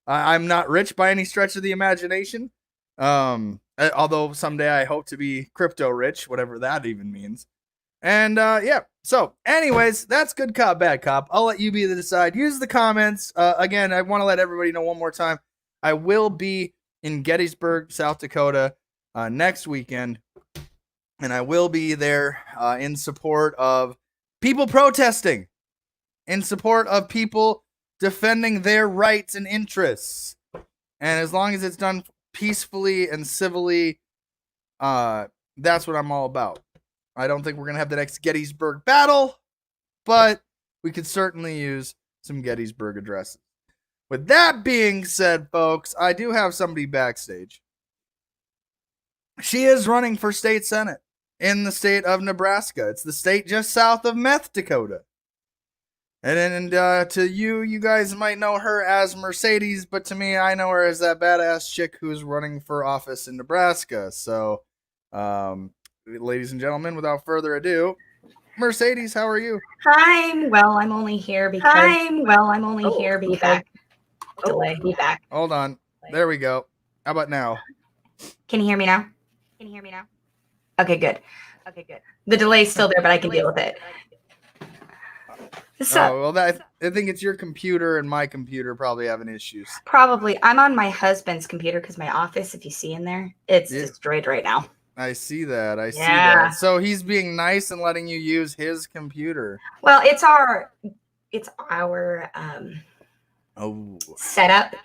I'm not rich by any stretch of the imagination. Although someday I hope to be crypto rich, whatever that even means. And yeah. So, anyways, that's good cop, bad cop. I'll let you be the decide. Use the comments. Again, I want to let everybody know one more time. I will be in Gettysburg, South Dakota, next weekend, and I will be there in support of people protesting, in support of people defending their rights and interests. And as long as it's done peacefully and civilly, that's what I'm all about. I don't think we're going to have the next Gettysburg battle, but we could certainly use some Gettysburg addresses. With that being said, folks, I do have somebody backstage. She is running for state senate in the state of Nebraska. It's the state just south of Meth Dakota. And to you guys might know her as Mercedes, but to me, I know her as that badass chick who's running for office in Nebraska. So, ladies and gentlemen, without further ado, Mercedes, how are you? I'm only here because delay. Be back. Hold on. There we go. How about now? Can you hear me now? Okay, good. The delay's still there, but I can deal with it. So, I think it's your computer and my computer probably having issues. Probably. I'm on my husband's computer because my office, if you see in there, it's destroyed right now. I see that. I see that. So he's being nice and letting you use his computer. Well, it's our setup.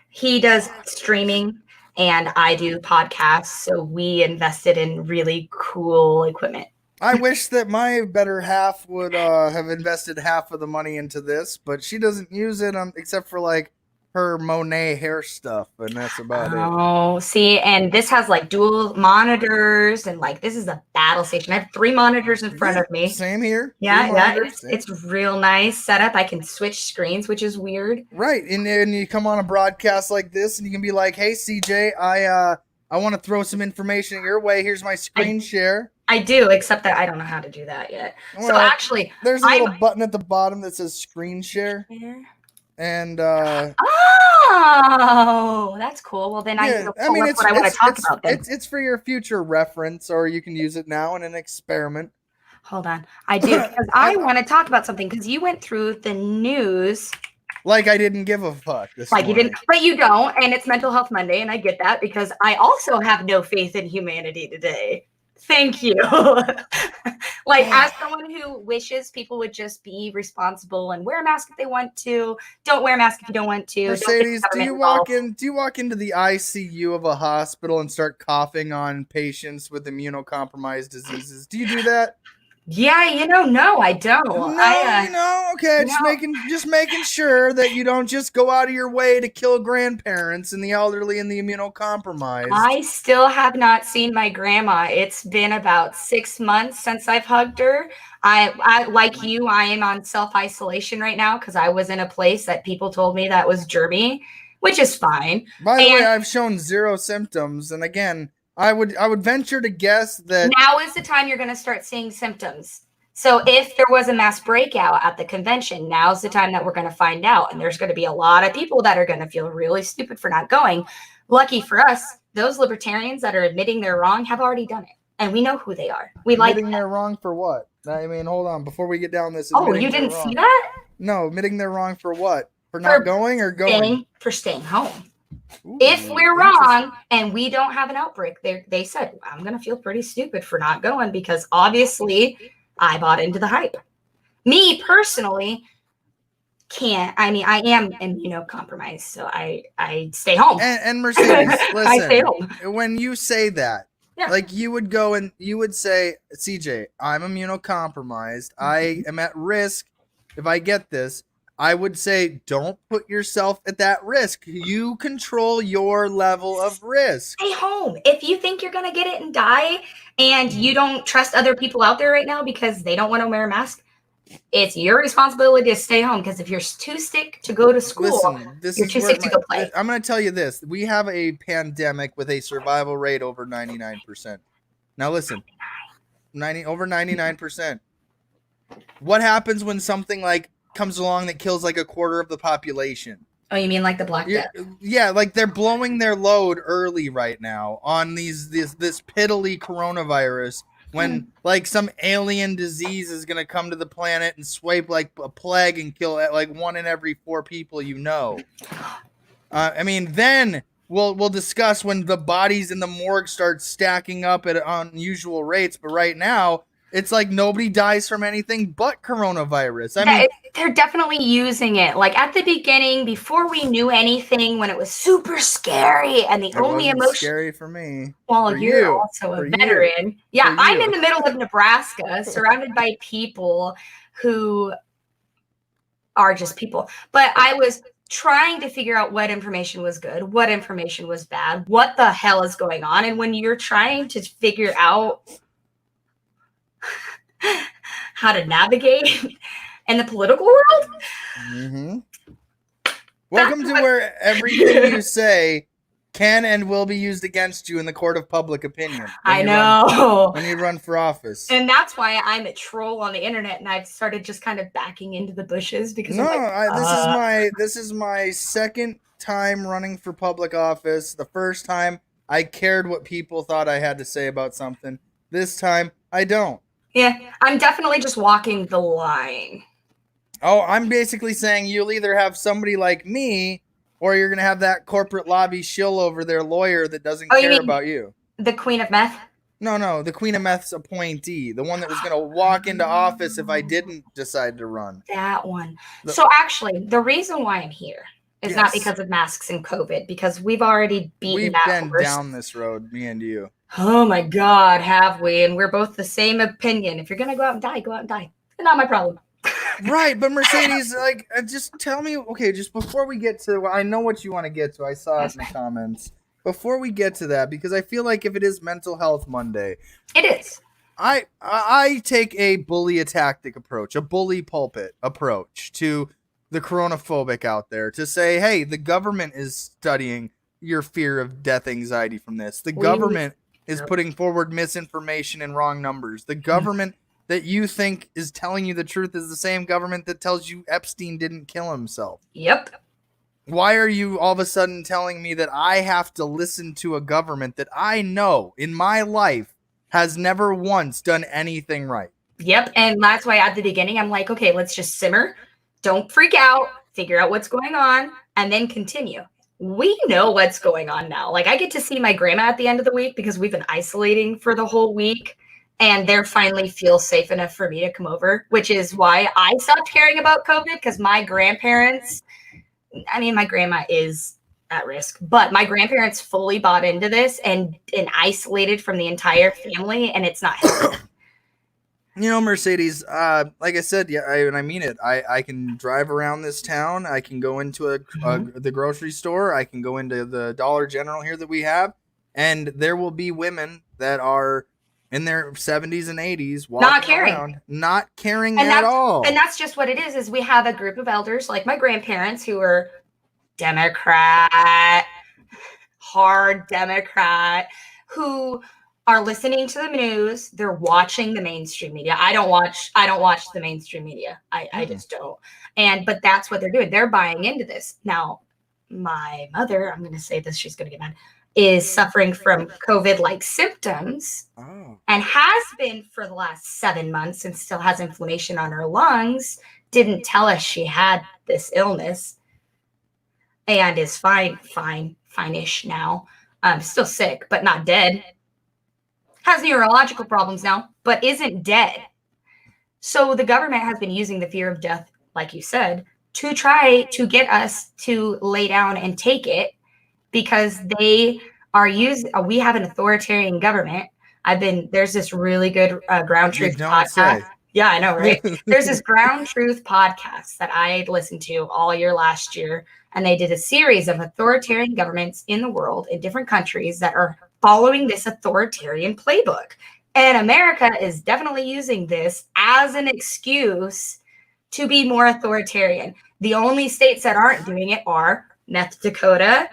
He does streaming and I do podcasts, so we invested in really cool equipment. I wish that my better half would have invested half of the money into this, but she doesn't use it except for like her Monet hair stuff, and that's about it. Oh, see, and this has like dual monitors, and like this is a battle station. I have 3 monitors in front of me. Same here. Yeah, it's real nice setup. I can switch screens, which is weird. Right, and you come on a broadcast like this, and you can be like, "Hey, CJ, I want to throw some information your way. Here's my screen share." I do, except that I don't know how to do that yet. Well, so actually, there's a little button at the bottom that says screen share. And oh, that's cool. Well, then I need to pull up what I want to talk about then. It's for your future reference, or you can use it now in an experiment. Hold on. I do, because I want to talk about something, because you went through the news. Like I didn't give a fuck this morning. You didn't, but you don't, and it's Mental Health Monday, and I get that, because I also have no faith in humanity today. Thank you. As someone who wishes people would just be responsible and wear a mask if they want to, don't wear a mask if you don't want to. Mercedes, do you walk into the ICU of a hospital and start coughing on patients with immunocompromised diseases? Do you do that? Yeah, no, I don't. No, okay, just making sure that you don't just go out of your way to kill grandparents and the elderly and the immunocompromised. I still have not seen my grandma. It's been about 6 months since I've hugged her. I like you, I am on self-isolation right now because I was in a place that people told me that was germy, which is fine. By the way, I've shown 0 symptoms, and again, I would venture to guess that now is the time you're going to start seeing symptoms. So if there was a mass breakout at the convention, now's the time that we're going to find out. And there's going to be a lot of people that are going to feel really stupid for not going. Lucky for us, those libertarians that are admitting they're wrong have already done it. And we know who they are. Admitting they're wrong for what? I mean, hold on. Before we get down this. Oh, you didn't see that? No, admitting they're wrong for what? For not going or going? For staying home. Ooh, if we're wrong and we don't have an outbreak, they said, I'm going to feel pretty stupid for not going because obviously I bought into the hype. Me personally can't. I mean, I am immunocompromised, so I stay home. And Mercedes, listen, I stay home. When you say that, like you would go and you would say, CJ, I'm immunocompromised. I am at risk if I get this. I would say, don't put yourself at that risk. You control your level of risk. Stay home. If you think you're going to get it and die and you don't trust other people out there right now because they don't want to wear a mask, it's your responsibility to stay home. Because if you're too sick to go to school, you're too sick to go play. I'm going to tell you this. We have a pandemic with a survival rate over 99%. Now listen, over 99%. What happens when something like comes along that kills like a quarter of the population? Oh, you mean like the Black Death? Yeah, like they're blowing their load early right now on this piddly coronavirus when like some alien disease is gonna come to the planet and swipe like a plague and kill like 1 in every 4 people you know. I mean, then we'll discuss when the bodies in the morgue start stacking up at unusual rates. But right now, it's like nobody dies from anything but coronavirus. I mean, they're definitely using it. Like at the beginning, before we knew anything, when it was super scary, and the only emotion scary for me. Well, you're also a veteran. Yeah, I'm in the middle of Nebraska, surrounded by people who are just people. But I was trying to figure out what information was good, what information was bad, what the hell is going on, and when you're trying to figure out how to navigate in the political world. Mm-hmm. Welcome to where everything you say can and will be used against you in the court of public opinion. I know. When you run for office. And that's why I'm a troll on the internet, and I've started just kind of backing into the bushes because this is my second time running for public office. The first time I cared what people thought I had to say about something. This time I don't. Yeah, I'm definitely just walking the line. Oh, I'm basically saying you'll either have somebody like me or you're going to have that corporate lobby shill over their lawyer that doesn't care about you. The Queen of Meth? No, the Queen of Meth's appointee. The one that was going to walk into office if I didn't decide to run. That one. So actually, the reason why I'm here is not because of masks and COVID, because we've already beaten that horse. We've been down this road, me and you. Oh my God, have we? And we're both the same opinion. If you're going to go out and die, go out and die. Not my problem. Right, but Mercedes, like, just tell me, okay, just before we get to, I know what you want to get to. I saw it in the comments. Before we get to that, because I feel like if it is Mental Health Monday. It is. I take a bully tactic approach, a bully pulpit approach to the coronaphobic out there to say, hey, the government is studying your fear of death anxiety from this. The government is putting forward misinformation and wrong numbers. The government that you think is telling you the truth is the same government that tells you Epstein didn't kill himself. Yep. Why are you all of a sudden telling me that I have to listen to a government that I know in my life has never once done anything right? Yep. And that's why at the beginning, I'm like, okay, let's just simmer. Don't freak out. Figure out what's going on and then continue. We know what's going on now. Like, I get to see my grandma at the end of the week because we've been isolating for the whole week. And they're finally feel safe enough for me to come over, which is why I stopped caring about COVID, because my grandparents, I mean, my grandma is at risk, but my grandparents fully bought into this and isolated from the entire family, and it's not healthy. You know, Mercedes, like I said, yeah, and I mean it. I can drive around this town. I can go into the grocery store. I can go into the Dollar General here that we have, and there will be women that are in their 70s and 80s walking around, not caring at all. And that's just what it is we have a group of elders like my grandparents who are Democrat, hard Democrat, who are listening to the news. They're watching the mainstream media. I don't watch the mainstream media. I just don't. But that's what they're doing. They're buying into this. Now, my mother, I'm going to say this, she's going to get mad, is suffering from COVID-like symptoms and has been for the last 7 months and still has inflammation on her lungs. Didn't tell us she had this illness and is fine-ish now. Still sick, but not dead. Has neurological problems now, but isn't dead. So the government has been using the fear of death, like you said, to try to get us to lay down and take it, because they are we have an authoritarian government. There's this really good ground truth podcast. Yeah, I know, right? There's this ground truth podcast that I listened to all year last year, and they did a series of authoritarian governments in the world in different countries that are following this authoritarian playbook. And America is definitely using this as an excuse to be more authoritarian. The only states that aren't doing it are North Dakota,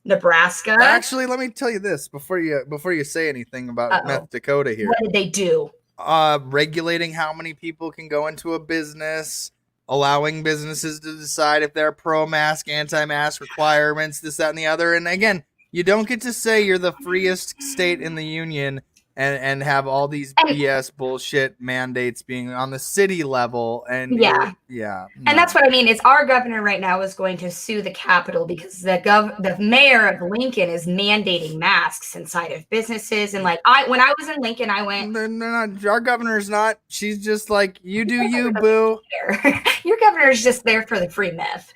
Nebraska. Actually, let me tell you this before you say anything about North Dakota here. What did they do? Regulating how many people can go into a business, allowing businesses to decide if they're pro-mask, anti-mask requirements, this, that, and the other. And again, you don't get to say you're the freest state in the union and have all these BS bullshit mandates being on the city level. And no. And that's what I mean is our governor right now is going to sue the Capitol because the mayor of Lincoln is mandating masks inside of businesses. And like when I was in Lincoln, I went, they're not, our governor's not. She's just like, you do you, boo. Your governor is just there for the free meth.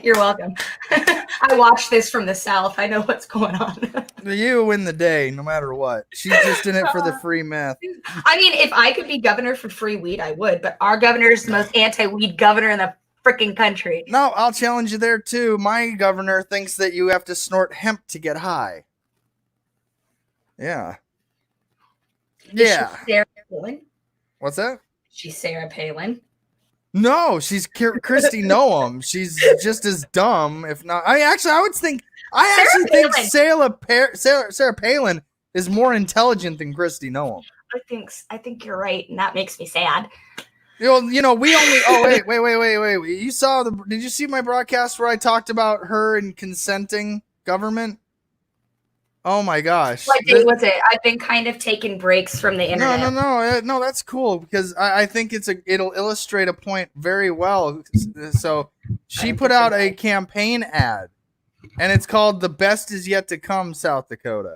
You're welcome. I watch this from the South. I know what's going on. You win the day, no matter what. She's just in it for the free meth. I mean, if I could be governor for free weed, I would. But our governor is the most anti-weed governor in the freaking country. No, I'll challenge you there, too. My governor thinks that you have to snort hemp to get high. Yeah. Yeah. Sarah Palin? What's that? She's Sarah Palin. No, she's Kristi Noem. She's just as dumb, if not. I actually think Sarah Palin is more intelligent than Kristi Noem. I think you're right, and that makes me sad. You know, we only. Oh wait. Did you see my broadcast where I talked about her and consenting government? Oh my gosh! What day was it? I've been kind of taking breaks from the internet. No. That's cool because I think it'll illustrate a point very well. So she put out a campaign ad, and it's called "The Best Is Yet to Come, South Dakota."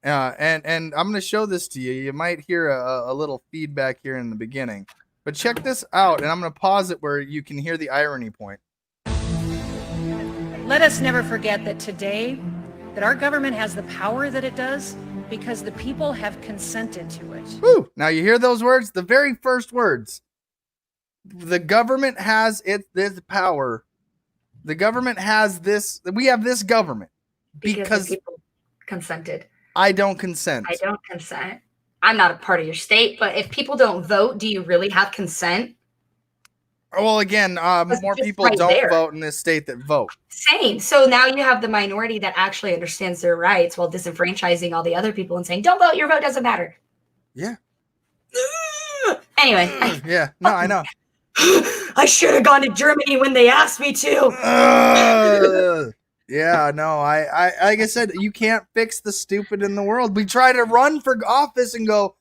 And I'm going to show this to you. You might hear a little feedback here in the beginning, but check this out, and I'm going to pause it where you can hear the irony point. Let us never forget that today, that our government has the power that it does because the people have consented to it. Woo! Now you hear those words? The very first words. The government has this power. The government has this. We have this government because the people consented. I don't consent. I don't consent. I'm not a part of your state, but if people don't vote, do you really have consent? Well, again, more just people right don't there. vote in this state that vote. Same. So now you have the minority that actually understands their rights while disenfranchising all the other people and saying, don't vote, your vote doesn't matter. Yeah. Anyway. Yeah, no, I know. I should have gone to Germany when they asked me to. Yeah, no, I like I said, you can't fix the stupid in the world. We try to run for office and go,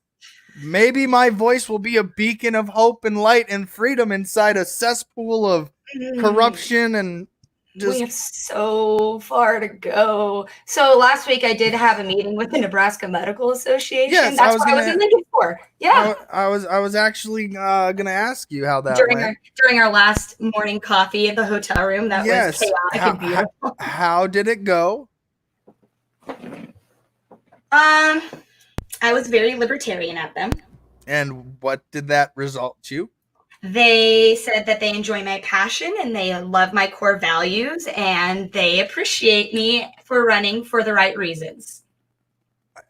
maybe my voice will be a beacon of hope and light and freedom inside a cesspool of corruption and just. We have so far to go. So last week I did have a meeting with the Nebraska Medical Association. Yes, that's what I was in Lincoln for. Yeah. I was actually gonna ask you how that went. During our last morning coffee at the hotel room. That was chaotic and beautiful. How did it go? I was very libertarian at them. And what did that result to? They said that they enjoy my passion and they love my core values and they appreciate me for running for the right reasons.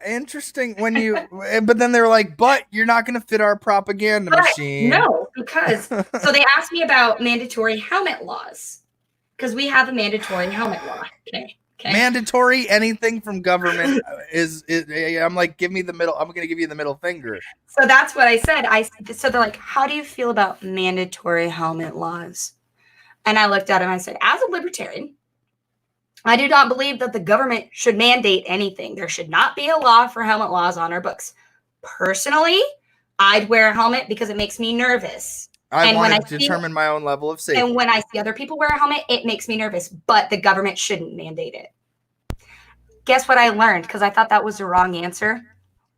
Interesting. But then they were like, but you're not going to fit our propaganda machine. No, because, so they asked me about mandatory helmet laws because we have a mandatory helmet law. Okay. Mandatory anything from government I'm like, give me the middle. I'm going to give you the middle finger. So that's what I said. So they're like, how do you feel about mandatory helmet laws? And I looked at him and I said, as a libertarian, I do not believe that the government should mandate anything. There should not be a law for helmet laws on our books. Personally, I'd wear a helmet because it makes me nervous. I want to determine my own level of safety. And when I see other people wear a helmet, it makes me nervous. But the government shouldn't mandate it. Guess what I learned? Because I thought that was the wrong answer.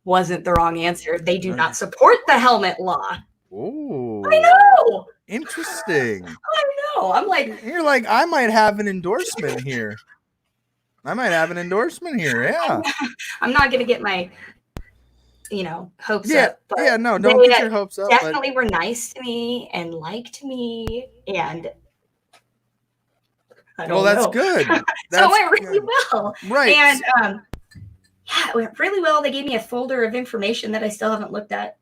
Wasn't the wrong answer. They do not support the helmet law. Oh, I know. Interesting. I know. I'm like, you're like, I might have an endorsement here. Yeah. I'm not going to get my, hopes up. But yeah, no, don't get your hopes up. Definitely were nice to me and liked me. And I don't know. That's good. So it went really well. Right. And it went really well. They gave me a folder of information that I still haven't looked at.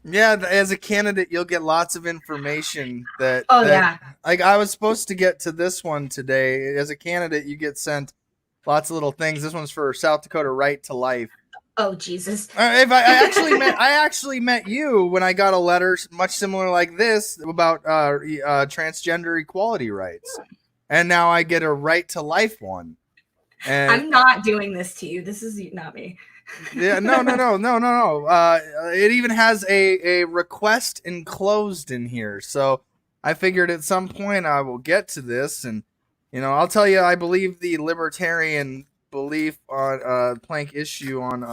Yeah, as a candidate, you'll get lots of information that. Yeah. Like I was supposed to get to this one today. As a candidate, you get sent lots of little things. This one's for South Dakota Right to Life. Oh Jesus! If I actually met you when I got a letter much similar like this about transgender equality rights, and now I get a Right to Life one. And I'm not doing this to you. This is not me. Yeah, no. It even has a request enclosed in here. So I figured at some point I will get to this, and I'll tell you, I believe the libertarian belief on plank issue on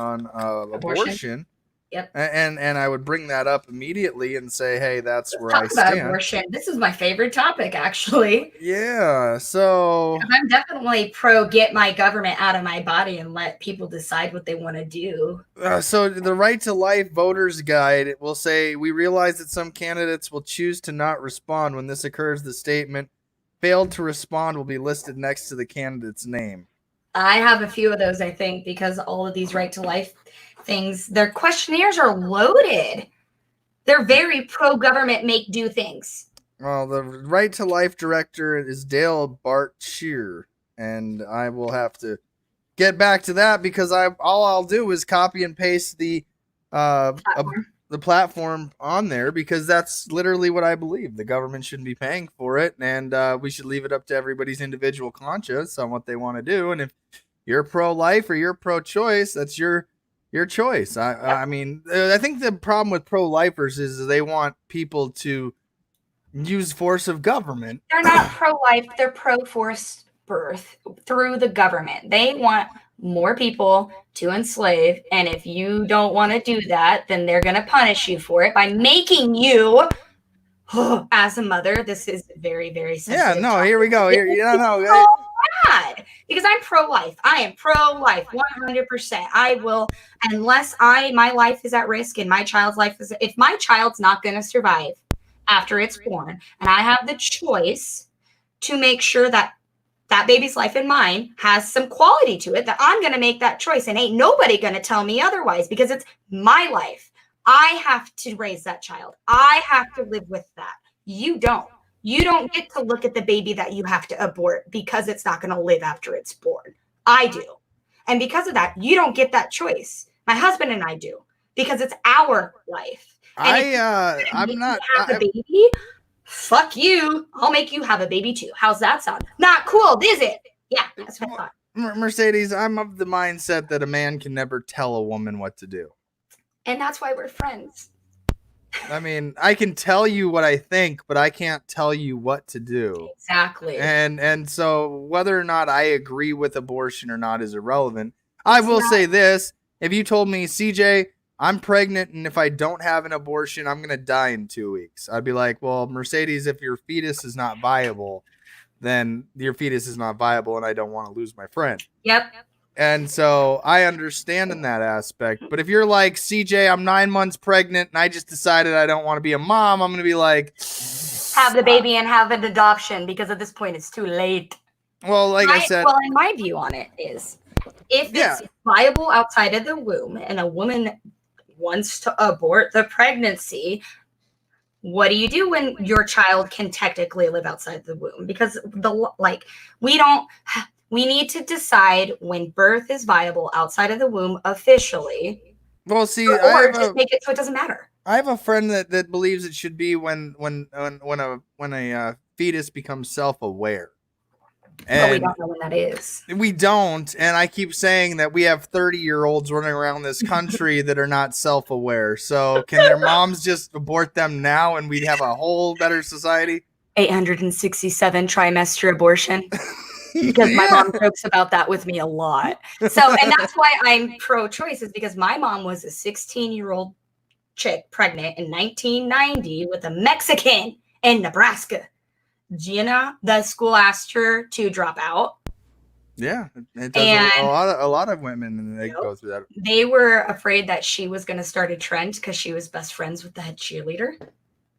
abortion. Yep. And I would bring that up immediately and say, hey, that's where I stand. About abortion. This is my favorite topic, actually. Yeah. So I'm definitely pro get my government out of my body and let people decide what they want to do. So the Right to Life Voters Guide will say, we realize that some candidates will choose to not respond. When this occurs, the statement failed to respond will be listed next to the candidate's name. I have a few of those, I think, because all of these Right to Life things, their questionnaires are loaded. They're very pro-government make-do things. Well, the Right to Life director is Dale Bart Shear, and I will have to get back to that because all I'll do is copy and paste the platform on there because that's literally what I believe. The government shouldn't be paying for it, and we should leave it up to everybody's individual conscience on what they want to do. And if you're pro-life or you're pro-choice, that's your choice. I mean, I think the problem with pro-lifers is they want people to use force of government. They're not pro-life. They're pro-forced birth through the government. They want more people to enslave. And if you don't want to do that, then they're going to punish you for it by making you, as a mother, this is very, very sensitive. Yeah, no, here we go. Bad, because I'm pro-life. I am pro-life 100%. I will, unless my life is at risk and my child's life is, if my child's not going to survive after it's born, and I have the choice to make sure that that baby's life and mine has some quality to it, that I'm going to make that choice, and ain't nobody going to tell me otherwise because it's my life. I have to raise that child. I have to live with that. You don't. You don't get to look at the baby that you have to abort because it's not going to live after it's born. I do. And because of that, you don't get that choice. My husband and I do because it's our life. And if I'm not. have a baby, fuck you. I'll make you have a baby too. How's that sound? Not cool, is it? Yeah, that's what I thought. Mercedes, I'm of the mindset that a man can never tell a woman what to do. And that's why we're friends. I mean, I can tell you what I think, but I can't tell you what to do. Exactly. And so whether or not I agree with abortion or not is irrelevant. I will say this. If you told me, CJ, I'm pregnant, and if I don't have an abortion, I'm going to die in 2 weeks, I'd be like, well, Mercedes, if your fetus is not viable, then your fetus is not viable, and I don't want to lose my friend. Yep. And so I understand in that aspect. But if you're like, CJ, I'm 9 months pregnant and I just decided I don't want to be a mom, I'm going to be like, have the baby and have an adoption, because at this point it's too late. Well, like I said. Well, and my view on it is if it's viable outside of the womb and a woman wants to abort the pregnancy, what do you do when your child can technically live outside the womb? Because we need to decide when birth is viable outside of the womb officially. Well, see, or just make it so it doesn't matter. I have a friend that believes it should be when a fetus becomes self-aware. But we don't know when that is. We don't, and I keep saying that we have 30-year-olds running around this country that are not self-aware. So can their moms just abort them now and we'd have a whole better society? 867 trimester abortion. Because my mom jokes about that with me a lot. So, and that's why I'm pro-choice, is because my mom was a 16-year-old chick pregnant in 1990 with a Mexican in Nebraska. Gina, the school asked her to drop out. Yeah, it does. A lot of women, and they go through that. They were afraid that she was going to start a trend because she was best friends with the head cheerleader.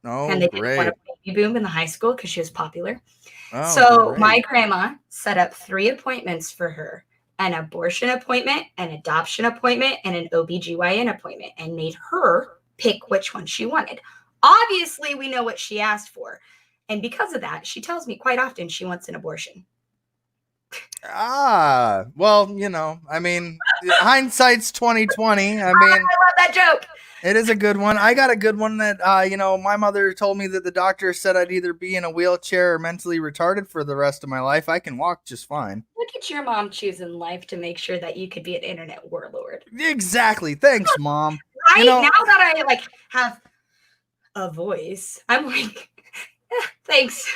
Oh, and they didn't want a baby boom in the high school because she was popular. So my grandma set up 3 appointments for her: an abortion appointment, an adoption appointment, and an OBGYN appointment, and made her pick which one she wanted. Obviously, we know what she asked for. And because of that, she tells me quite often she wants an abortion. Well, I mean, hindsight's 2020. I mean, I love that joke. It is a good one. I got a good one that, my mother told me that the doctor said I'd either be in a wheelchair or mentally retarded for the rest of my life. I can walk just fine. Look at your mom choosing life to make sure that you could be an internet warlord. Exactly. Thanks, Mom. Right? Now that I have a voice, I'm like, thanks.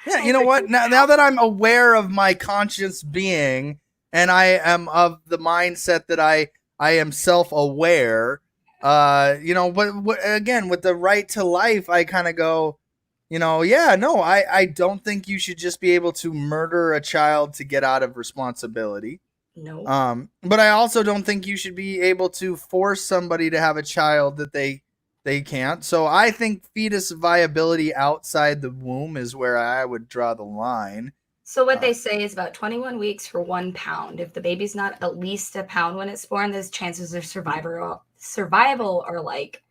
Yeah, you know what? Now that I'm aware of my conscious being and I am of the mindset that I am self-aware, but again, with the right to life, I kind of go, I don't think you should just be able to murder a child to get out of responsibility. No. But I also don't think you should be able to force somebody to have a child that they can't. So I think fetus viability outside the womb is where I would draw the line. So what they say is about 21 weeks for 1 pound. If the baby's not at least a pound when it's born, those chances of survival are like.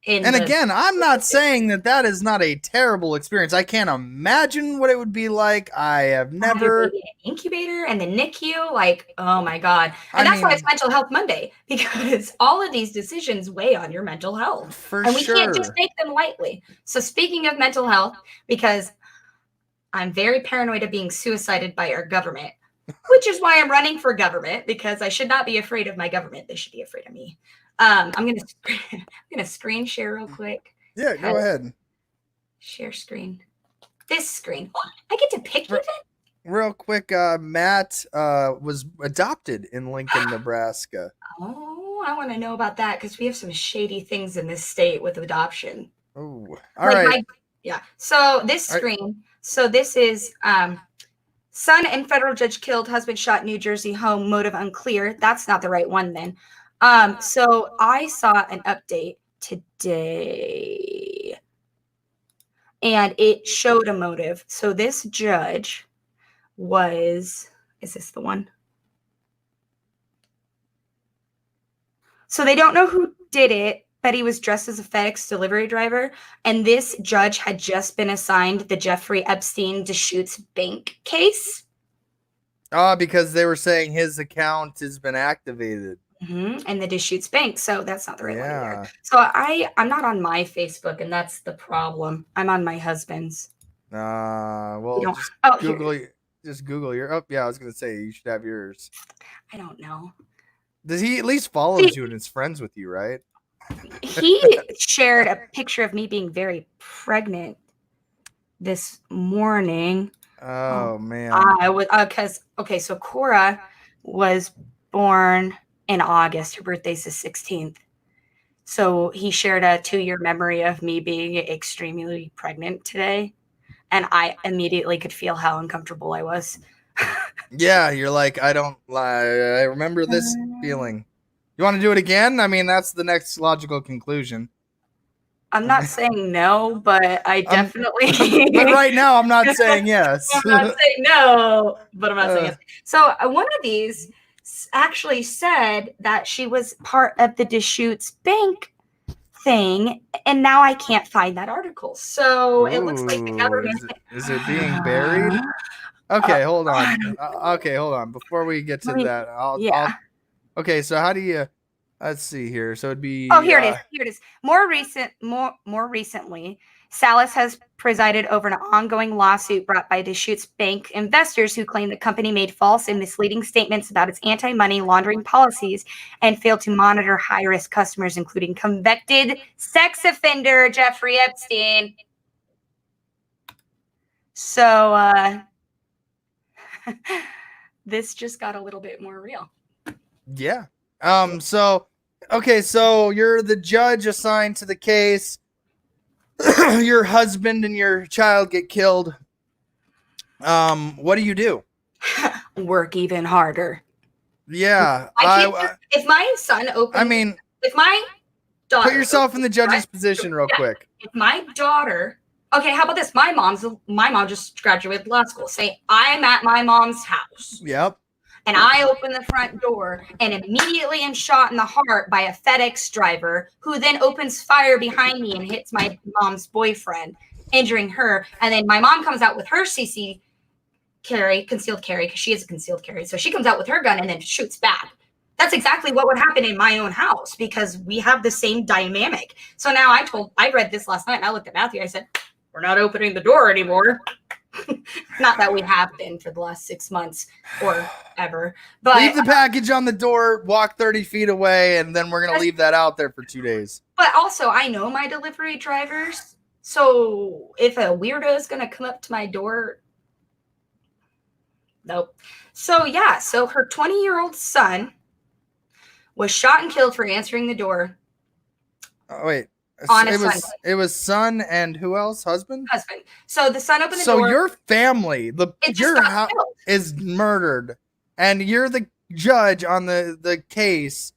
And again, I'm not saying that is not a terrible experience. I can't imagine what it would be like. I have never an incubator and the NICU. Like, oh my God. And that's why it's Mental Health Monday, because all of these decisions weigh on your mental health. And we can't just take them lightly. So speaking of mental health, because I'm very paranoid of being suicided by our government, which is why I'm running for government, because I should not be afraid of my government. They should be afraid of me. I'm gonna screen share real quick. Yeah, go ahead. Share screen. This screen. I get to pick even? Real quick, Matt was adopted in Lincoln, Nebraska. Oh, I want to know about that, because we have some shady things in this state with adoption. Oh, all right. So this screen. So this is son and federal judge killed, husband shot, New Jersey home, motive unclear. That's not the right one then. So I saw an update today and it showed a motive. So this judge is this the one? So they don't know who did it, but he was dressed as a FedEx delivery driver. And this judge had just been assigned the Jeffrey Epstein Deschutes Bank case. Oh, because they were saying his account has been activated. And the Deschutes Bank, so that's not the right one Yeah. either. So I'm not on my Facebook, and that's the problem. I'm on my husband's. Well, just Google your. Oh, yeah, I was gonna say you should have yours. I don't know. Does he at least follows you and is friends with you, right? He shared a picture of me being very pregnant this morning. Oh man. I was so Cora was born in August. Her birthday's the 16th. So he shared a 2-year memory of me being extremely pregnant today. And I immediately could feel how uncomfortable I was. Yeah, you're like, I remember this feeling. You want to do it again? I mean, that's the next logical conclusion. I'm not saying no, but I definitely. But right now, I'm not saying yes. I'm not saying no, but I'm not saying yes. So one of these actually said that she was part of the Deschutes Bank thing, and now I can't find that article. So it looks like the government is it being buried? Okay, hold on. Hold on. Before we get to that, okay, so how do you? Let's see here. So it'd be. Oh, here it is. Here it is. More recently, Salas has presided over an ongoing lawsuit brought by Deschutes Bank investors who claim the company made false and misleading statements about its anti-money laundering policies and failed to monitor high-risk customers, including convicted sex offender Jeffrey Epstein. So this just got a little bit more real. Yeah. So you're the judge assigned to the case. Your husband and your child get killed. What do you do? Work even harder. Yeah. If my son opens, if my daughter, put yourself in the judge's position real quick. If my daughter, okay, how about this? My mom just graduated law school. Say I'm at my mom's house. Yep. And I open the front door and immediately am shot in the heart by a FedEx driver who then opens fire behind me and hits my mom's boyfriend, injuring her. And then my mom comes out with her concealed carry, because she is a concealed carry. So she comes out with her gun and then shoots back. That's exactly what would happen in my own house because we have the same dynamic. So now I read this last night and I looked at Matthew. I said, we're not opening the door anymore. Not that we have been for the last 6 months or ever. But leave the package on the door, walk 30 feet away, and then we're going to leave that out there for 2 days. But also, I know my delivery drivers. So if a weirdo is going to come up to my door, nope. So yeah, so her 20-year-old son was shot and killed for answering the door. Oh, wait. It was son and who else? Husband. So the son opened the door. So your family, your house is murdered, and you're the judge on the case.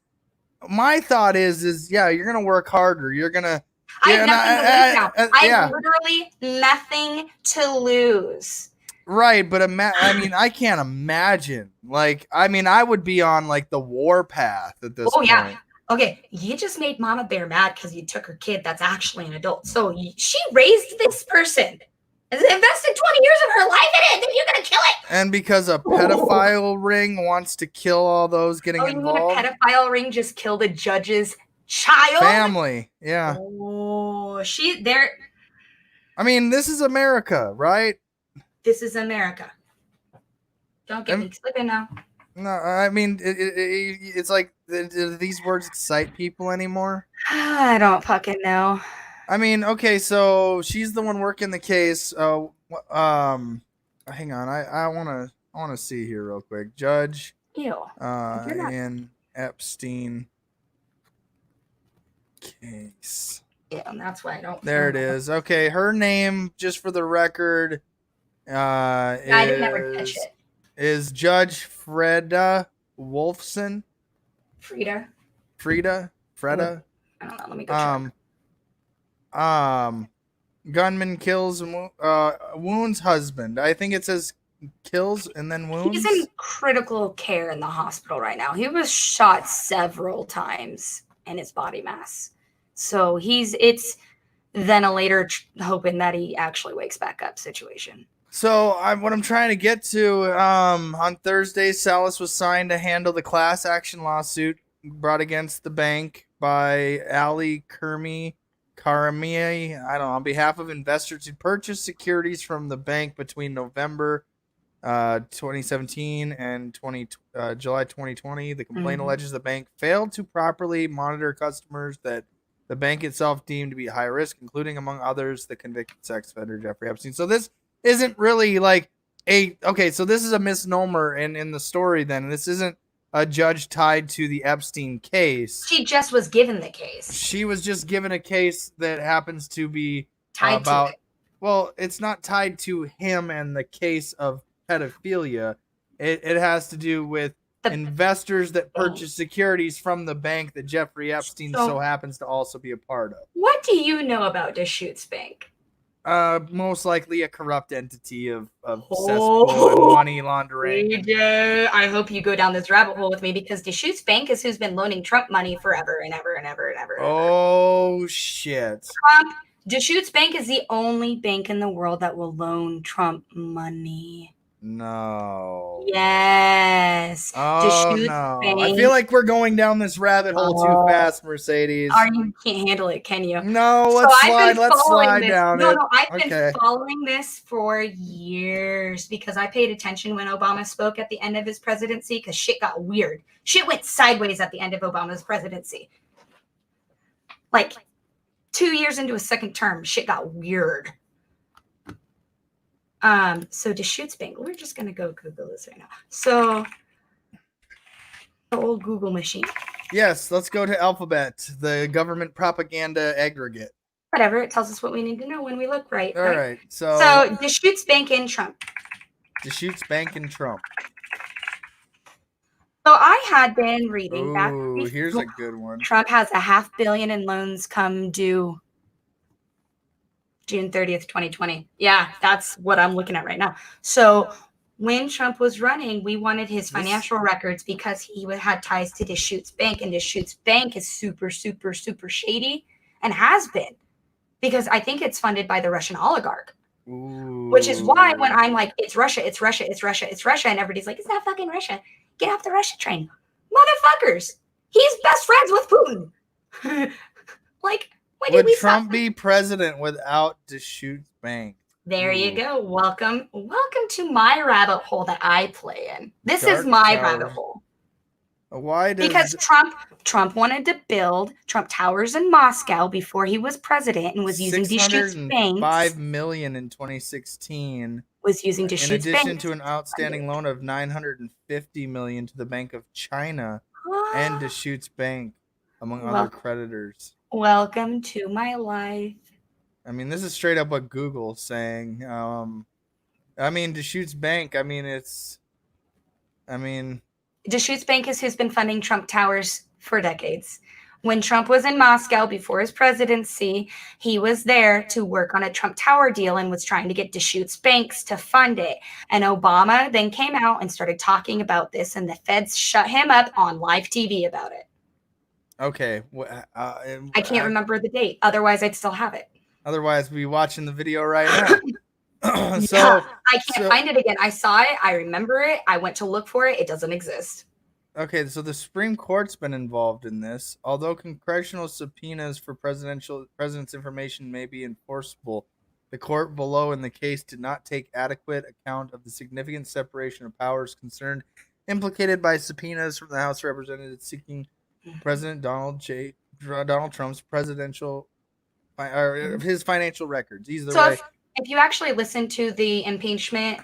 My thought is you're gonna work harder. You're gonna. I have nothing to lose now. I have literally nothing to lose. Right, but I can't imagine. I would be on the war path at this point. Yeah. Okay, you just made Mama Bear mad because you took her kid that's actually an adult. So she raised this person, invested 20 years of her life in it, then you're going to kill it. And because a pedophile ring wants to kill all those getting involved. You mean a pedophile ring just killed a judge's child? Family, yeah. Oh, this is America, right? This is America. Don't get me slipping now. No, it's like, do these words excite people anymore? I don't fucking know. Okay, so she's the one working the case. Hang on, I wanna see here real quick. Judge. In Epstein case. Yeah, and that's why I don't. There it is. Okay, her name, just for the record, I didn't ever catch it. Is Judge Freda Wolfson? Freda. I don't know. Let me go check. Gunman kills wounds husband. I think it says kills and then wounds. He's in critical care in the hospital right now. He was shot several times in his body mass. So it's ventilator hoping that he actually wakes back up situation. So what I'm trying to get to, on Thursday, Salas was signed to handle the class action lawsuit brought against the bank by Ali Karimi, I don't know, on behalf of investors who purchased securities from the bank between November 2017 and July 2020. The complaint alleges the bank failed to properly monitor customers that the bank itself deemed to be high risk, including, among others, the convicted sex offender Jeffrey Epstein. So this isn't really like so this is a misnomer in the story then. This isn't a judge tied to the Epstein case. She just was given the case. She was just given a case that happens to be tied about to it. Well, it's not tied to him and the case of pedophilia. It has to do with investors that purchase securities from the bank that Jeffrey Epstein so happens to also be a part of. What do you know about Deschutes Bank? Most likely a corrupt entity of cesspool and money laundering. DJ, I hope you go down this rabbit hole with me, because Deschutes Bank is who's been loaning Trump money forever and ever and ever and ever. Oh, shit. Deschutes Bank is the only bank in the world that will loan Trump money. No. Yes. Oh, Deschutes no. Bank. I feel like we're going down this rabbit hole too fast, Mercedes. You can't handle it, can you? No, let's slide down it. No, I've been following this for years because I paid attention when Obama spoke at the end of his presidency, because shit got weird. Shit went sideways at the end of Obama's presidency. Like 2 years into a second term, shit got weird. So Deschutes Bank, we're just gonna go Google this right now. So the old Google machine. Yes, let's go to Alphabet, the government propaganda aggregate. Whatever, it tells us what we need to know when we look right. All right. So Deschutes Bank and Trump. Deschutes Bank and Trump. So I had been reading back. Ooh, here's a good one. Trump has $500 million in loans come due June 30th, 2020. Yeah, that's what I'm looking at right now. So when Trump was running, we wanted his financial records because he had ties to Deschutes Bank, and Deschutes Bank is super, super, super shady and has been, because I think it's funded by the Russian oligarch. Ooh. Which is why when I'm like, it's Russia, it's Russia, it's Russia, it's Russia, and everybody's like, it's not fucking Russia. Get off the Russia train. Motherfuckers. He's best friends with Putin. Like, when did we Would Trump be president without Deschutes Bank? There you go. Welcome to my rabbit hole that I play in. This is my rabbit hole. Why does Because Trump wanted to build Trump Towers in Moscow before he was president, and was using Deschutes Bank. $5 million in 2016. Was using Deschutes Bank. In addition to an outstanding loan of $950 million to the Bank of China and Deschutes Bank, among other creditors. Welcome to my life. I mean, this is straight up what Google's saying. I mean, Deschutes Bank, Deschutes Bank is who's been funding Trump Towers for decades. When Trump was in Moscow before his presidency, he was there to work on a Trump Tower deal and was trying to get Deschutes Banks to fund it. And Obama then came out and started talking about this, and the feds shut him up on live TV about it. Okay. I can't remember the date. Otherwise, I'd still have it. Otherwise, we'd be watching the video right now. I can't find it again. I saw it. I remember it. I went to look for it. It doesn't exist. Okay, so the Supreme Court's been involved in this. Although congressional subpoenas for president's information may be enforceable, the court below in the case did not take adequate account of the significant separation of powers concerned implicated by subpoenas from the House of Representatives seeking President Donald Trump's his financial records. If you actually listen to the impeachment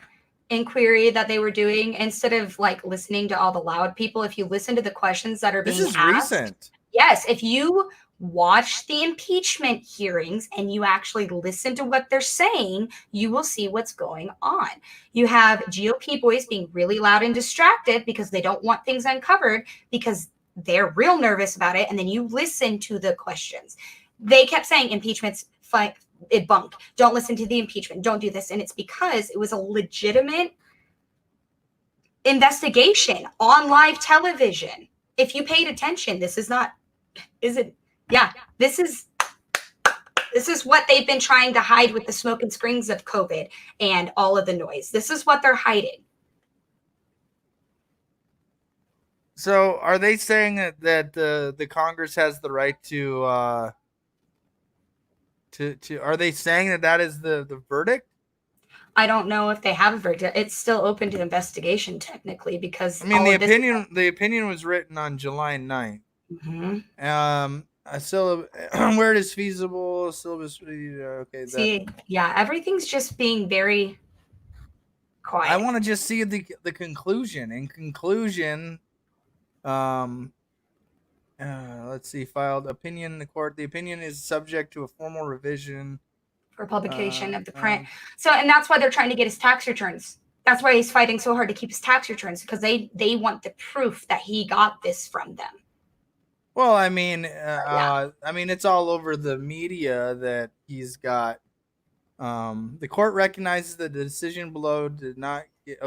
inquiry that they were doing, instead of like listening to all the loud people, if you listen to the questions that are being asked. This is recent. Yes, if you watch the impeachment hearings and you actually listen to what they're saying, you will see what's going on. You have GOP boys being really loud and distracted because they don't want things uncovered because they're real nervous about it. And then you listen to the questions. They kept saying impeachment's it bunked. Don't listen to the impeachment. Don't do this. And it's because it was a legitimate investigation on live television. If you paid attention, this is not, Yeah, this is what they've been trying to hide with the smoke and screens of COVID and all of the noise. This is what they're hiding. So, are they saying that the Congress has the right to are they saying that is the verdict? I don't know if they have a verdict. It's still open to investigation technically because I mean, the opinion was written on July 9th. Where it is feasible, syllabus. Okay. See, yeah, everything's just being very quiet. I want to just see the conclusion. In conclusion, let's see, filed opinion in the court. The opinion is subject to a formal revision for publication of the print. And that's why they're trying to get his tax returns. That's why he's fighting so hard to keep his tax returns, because they want the proof that he got this from them. Well, I mean, it's all over the media that he's got. The court recognizes that the decision below did not get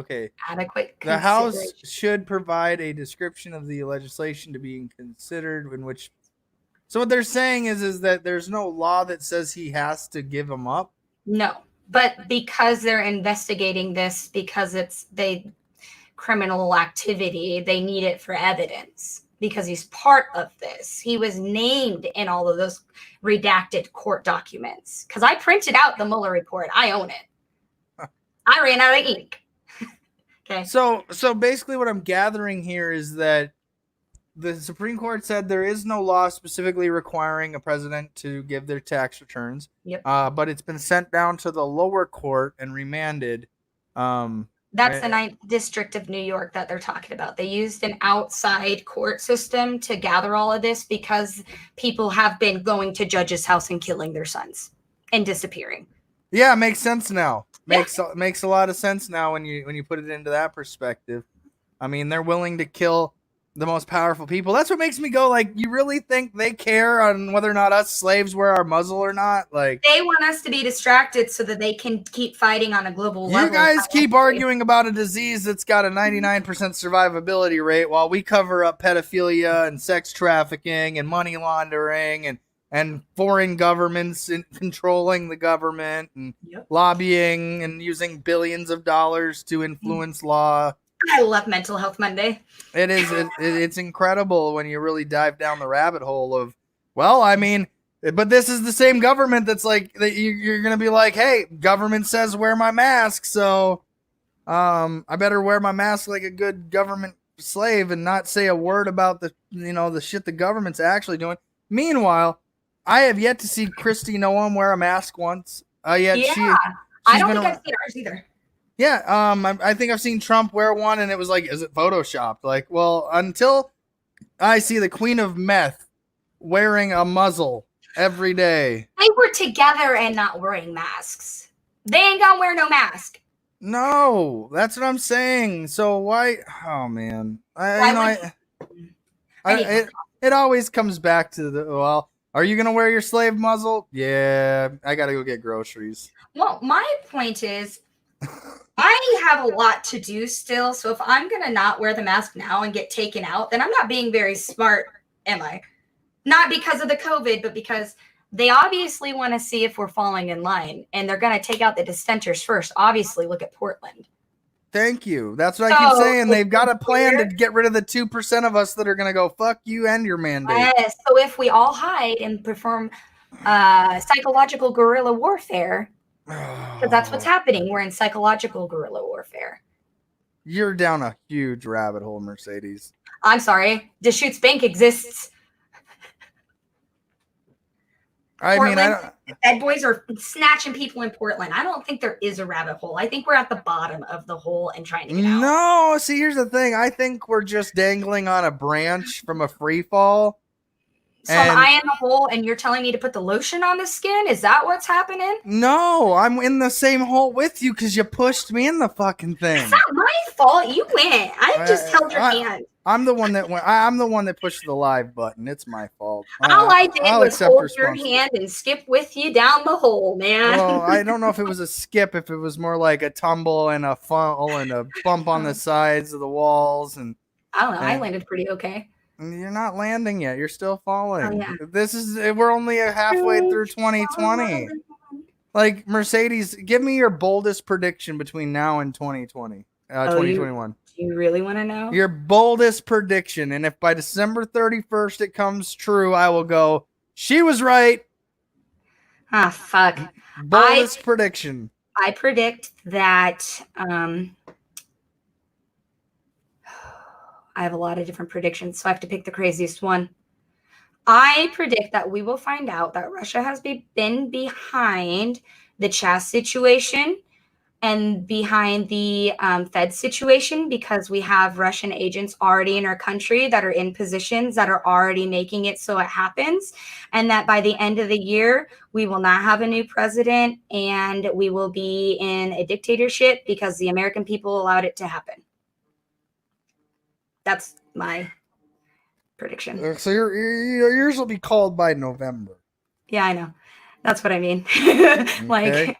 adequate. The House should provide a description of the legislation to be considered in which. So what they're saying is that there's no law that says he has to give them up. No, but because they're investigating this, because it's criminal activity, they need it for evidence. Because he's part of this. He was named in all of those redacted court documents. Because I printed out the Mueller report. I own it. I ran out of ink. Okay. So basically what I'm gathering here is that the Supreme Court said there is no law specifically requiring a president to give their tax returns. Yep. But it's been sent down to the lower court and remanded. That's the 9th District of New York that they're talking about. They used an outside court system to gather all of this because people have been going to judges' house and killing their sons and disappearing. Yeah, it makes sense now. Makes a lot of sense now when you put it into that perspective. I mean, they're willing to kill the most powerful people. That's what makes me go, like, you really think they care on whether or not us slaves wear our muzzle or not? Like, they want us to be distracted so that they can keep fighting on a global level. You guys keep arguing about a disease that's got a 99% survivability rate while we cover up pedophilia and sex trafficking and money laundering and foreign governments controlling the government and lobbying and using billions of dollars to influence law. I love Mental Health Monday. It is. It's incredible when you really dive down the rabbit hole of, well, I mean, but this is the same government that's like, that you're going to be like, hey, government says wear my mask, so I better wear my mask like a good government slave and not say a word about the shit the government's actually doing. Meanwhile, I have yet to see Kristi Noem wear a mask once. I don't think I've seen ours either. Yeah, I think I've seen Trump wear one, and it was like, is it photoshopped? Like, well, until I see the Queen of Meth wearing a muzzle every day. They were together and not wearing masks. They ain't gonna wear no mask. No, that's what I'm saying. So why? Oh man, it always comes back to well, are you gonna wear your slave muzzle? Yeah, I gotta go get groceries. Well, my point is, I have a lot to do still, so if I'm going to not wear the mask now and get taken out, then I'm not being very smart, am I? Not because of the COVID, but because they obviously want to see if we're falling in line, and they're going to take out the dissenters first. Obviously, look at Portland. Thank you. That's what I keep saying. They've got a plan to get rid of the 2% of us that are going to go, fuck you and your mandate. Yes, so if we all hide and perform psychological guerrilla warfare, because that's what's happening. We're in psychological guerrilla warfare. You're down a huge rabbit hole, Mercedes. I'm sorry. Deschutes Bank exists. Bad boys are snatching people in Portland. I don't think there is a rabbit hole. I think we're at the bottom of the hole and trying to get out. No, see, here's the thing. I think we're just dangling on a branch from a free fall. So am I in the hole and you're telling me to put the lotion on the skin? Is that what's happening? No, I'm in the same hole with you because you pushed me in the fucking thing. It's not my fault. You went. I just held your hand. I'm the one that went. I'm the one that pushed the live button. It's my fault. All I did was hold your hand and skip with you down the hole, man. Well, I don't know if it was a skip, if it was more like a tumble and a fall and a bump on the sides of the walls. And I don't know. I landed pretty okay. You're not landing yet. You're still falling. Oh, yeah. We're only halfway through 2020. Like, Mercedes, give me your boldest prediction between now and 2020, 2021. Do you really want to know? Your boldest prediction. And if by December 31st it comes true, I will go, she was right. Ah, fuck. Boldest prediction. I predict that I have a lot of different predictions, so I have to pick the craziest one. I predict that we will find out that Russia has been behind the Chas situation and behind the Fed situation because we have Russian agents already in our country that are in positions that are already making it so it happens. And that by the end of the year, we will not have a new president and we will be in a dictatorship because the American people allowed it to happen. That's my prediction. So yours will be called by November. Yeah, I know. That's what I mean. Okay.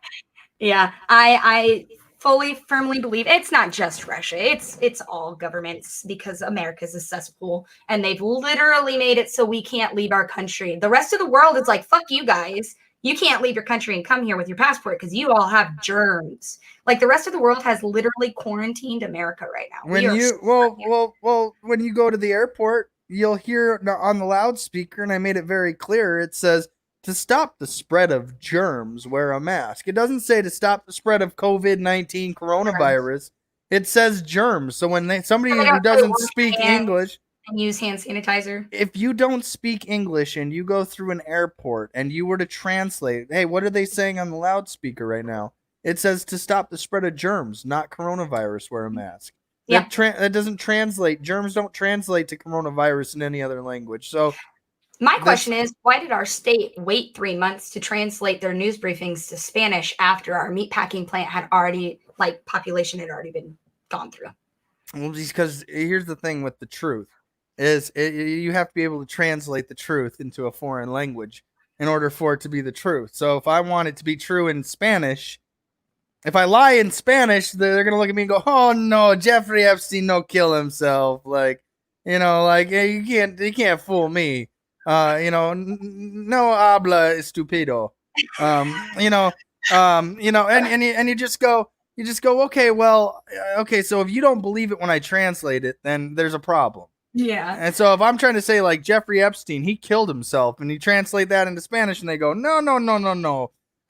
Yeah, I fully, firmly believe it's not just Russia. It's all governments because America's a cesspool and they've literally made it so we can't leave our country. The rest of the world is like, fuck you guys. You can't leave your country and come here with your passport because you all have germs. Like the rest of the world has literally quarantined America right now. When you go to the airport, you'll hear on the loudspeaker, and I made it very clear, it says, to stop the spread of germs, wear a mask. It doesn't say to stop the spread of COVID-19 coronavirus. It says germs. So when somebody who doesn't speak English... And use hand sanitizer. If you don't speak English and you go through an airport and you were to translate, hey, what are they saying on the loudspeaker right now? It says to stop the spread of germs, not coronavirus, wear a mask. Yeah. That doesn't translate. Germs don't translate to coronavirus in any other language. So my question is, why did our state wait 3 months to translate their news briefings to Spanish after our meatpacking plant had already, population had already been gone through? Well, because here's the thing with the truth. You have to be able to translate the truth into a foreign language in order for it to be the truth. So if I want it to be true in Spanish, if I lie in Spanish, they're going to look at me and go, oh no, Jeffrey Epstein no kill himself. You can't fool me. No habla estupido. And you just go, okay, so if you don't believe it when I translate it, then there's a problem. Yeah. And so if I'm trying to say Jeffrey Epstein, he killed himself, and you translate that into Spanish, and they go, no,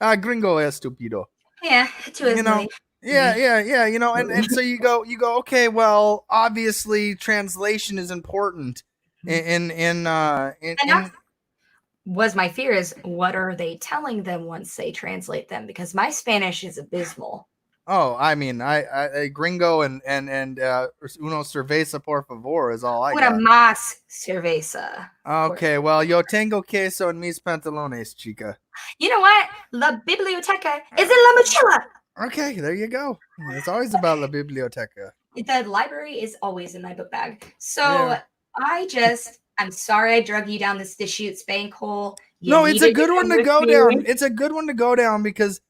gringo estupido. Yeah, to his name. Yeah. And so you go, okay, well, obviously translation is important. Was my fear is what are they telling them once they translate them? Because my Spanish is abysmal. Oh, I mean, I gringo and uno cerveza por favor is all I got. Una más cerveza. Okay, well, yo tengo queso en mis pantalones, chica. You know what? La biblioteca is in la mochila. Okay, there you go. It's always about la biblioteca. The library is always in my book bag. So yeah. I'm sorry I drug you down this Deschutes bank hole. It's a good one to go down. It's a good one to go down because,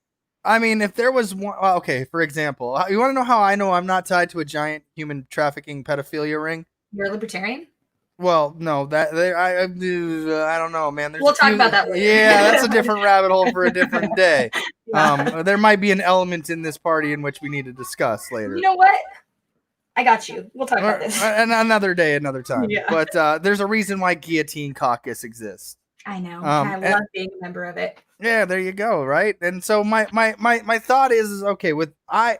I mean, if there was one, okay, for example, you want to know how I know I'm not tied to a giant human trafficking pedophilia ring? You're a libertarian? Well, no, I don't know, man. We'll talk about that later. Yeah, that's a different rabbit hole for a different day. Yeah. There might be an element in this party in which we need to discuss later. You know what? I got you. We'll talk about this. Another day, another time. Yeah. But there's a reason why Guillotine Caucus exists. I know. I love being a member of it. Yeah, there you go, right? And so my thought is okay, with I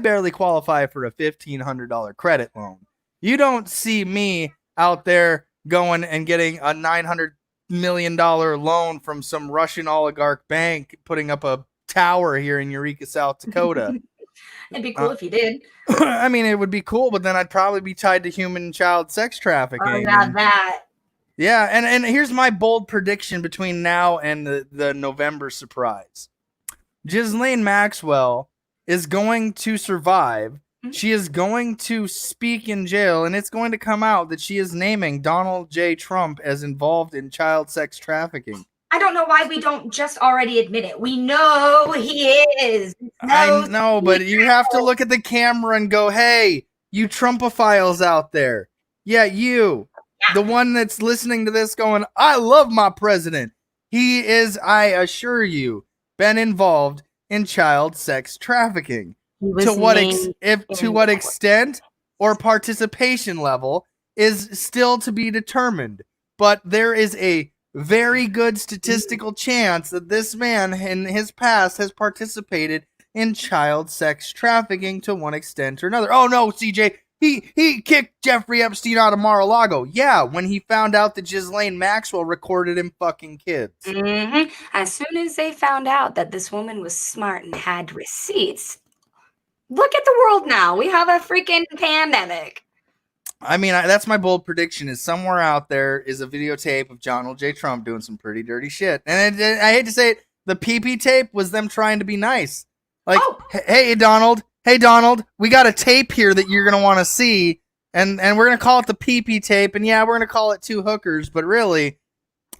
barely qualify for a $1,500 credit loan. You don't see me out there going and getting a $900 million loan from some Russian oligarch bank putting up a tower here in Eureka, South Dakota. It'd be cool if you did. I mean, it would be cool, but then I'd probably be tied to human child sex trafficking. Oh, yeah, that. Yeah, and here's my bold prediction between now and the November surprise. Ghislaine Maxwell is going to survive. She is going to speak in jail, and it's going to come out that she is naming Donald J. Trump as involved in child sex trafficking. I don't know why we don't just already admit it. We know he is. I know, but you have to look at the camera and go, hey, you Trumpophiles out there. Yeah, you. the one that's listening to this going, I love my president. He is, I assure you, been involved in child sex trafficking. To what extent or participation level is still to be determined. But there is a very good statistical chance that this man in his past has participated in child sex trafficking to one extent or another. Oh no, CJ, he kicked Jeffrey Epstein out of Mar-a-Lago. Yeah, when he found out that Ghislaine Maxwell recorded him fucking kids. Mm-hmm. As soon as they found out that this woman was smart and had receipts, look at the world now. We have a freaking pandemic. I mean, that's my bold prediction is somewhere out there is a videotape of Donald J. Trump doing some pretty dirty shit. And I hate to say it, the PP tape was them trying to be nice. Like, hey, Donald, we got a tape here that you're going to want to see. And we're going to call it the PP tape. And yeah, we're going to call it two hookers. But really,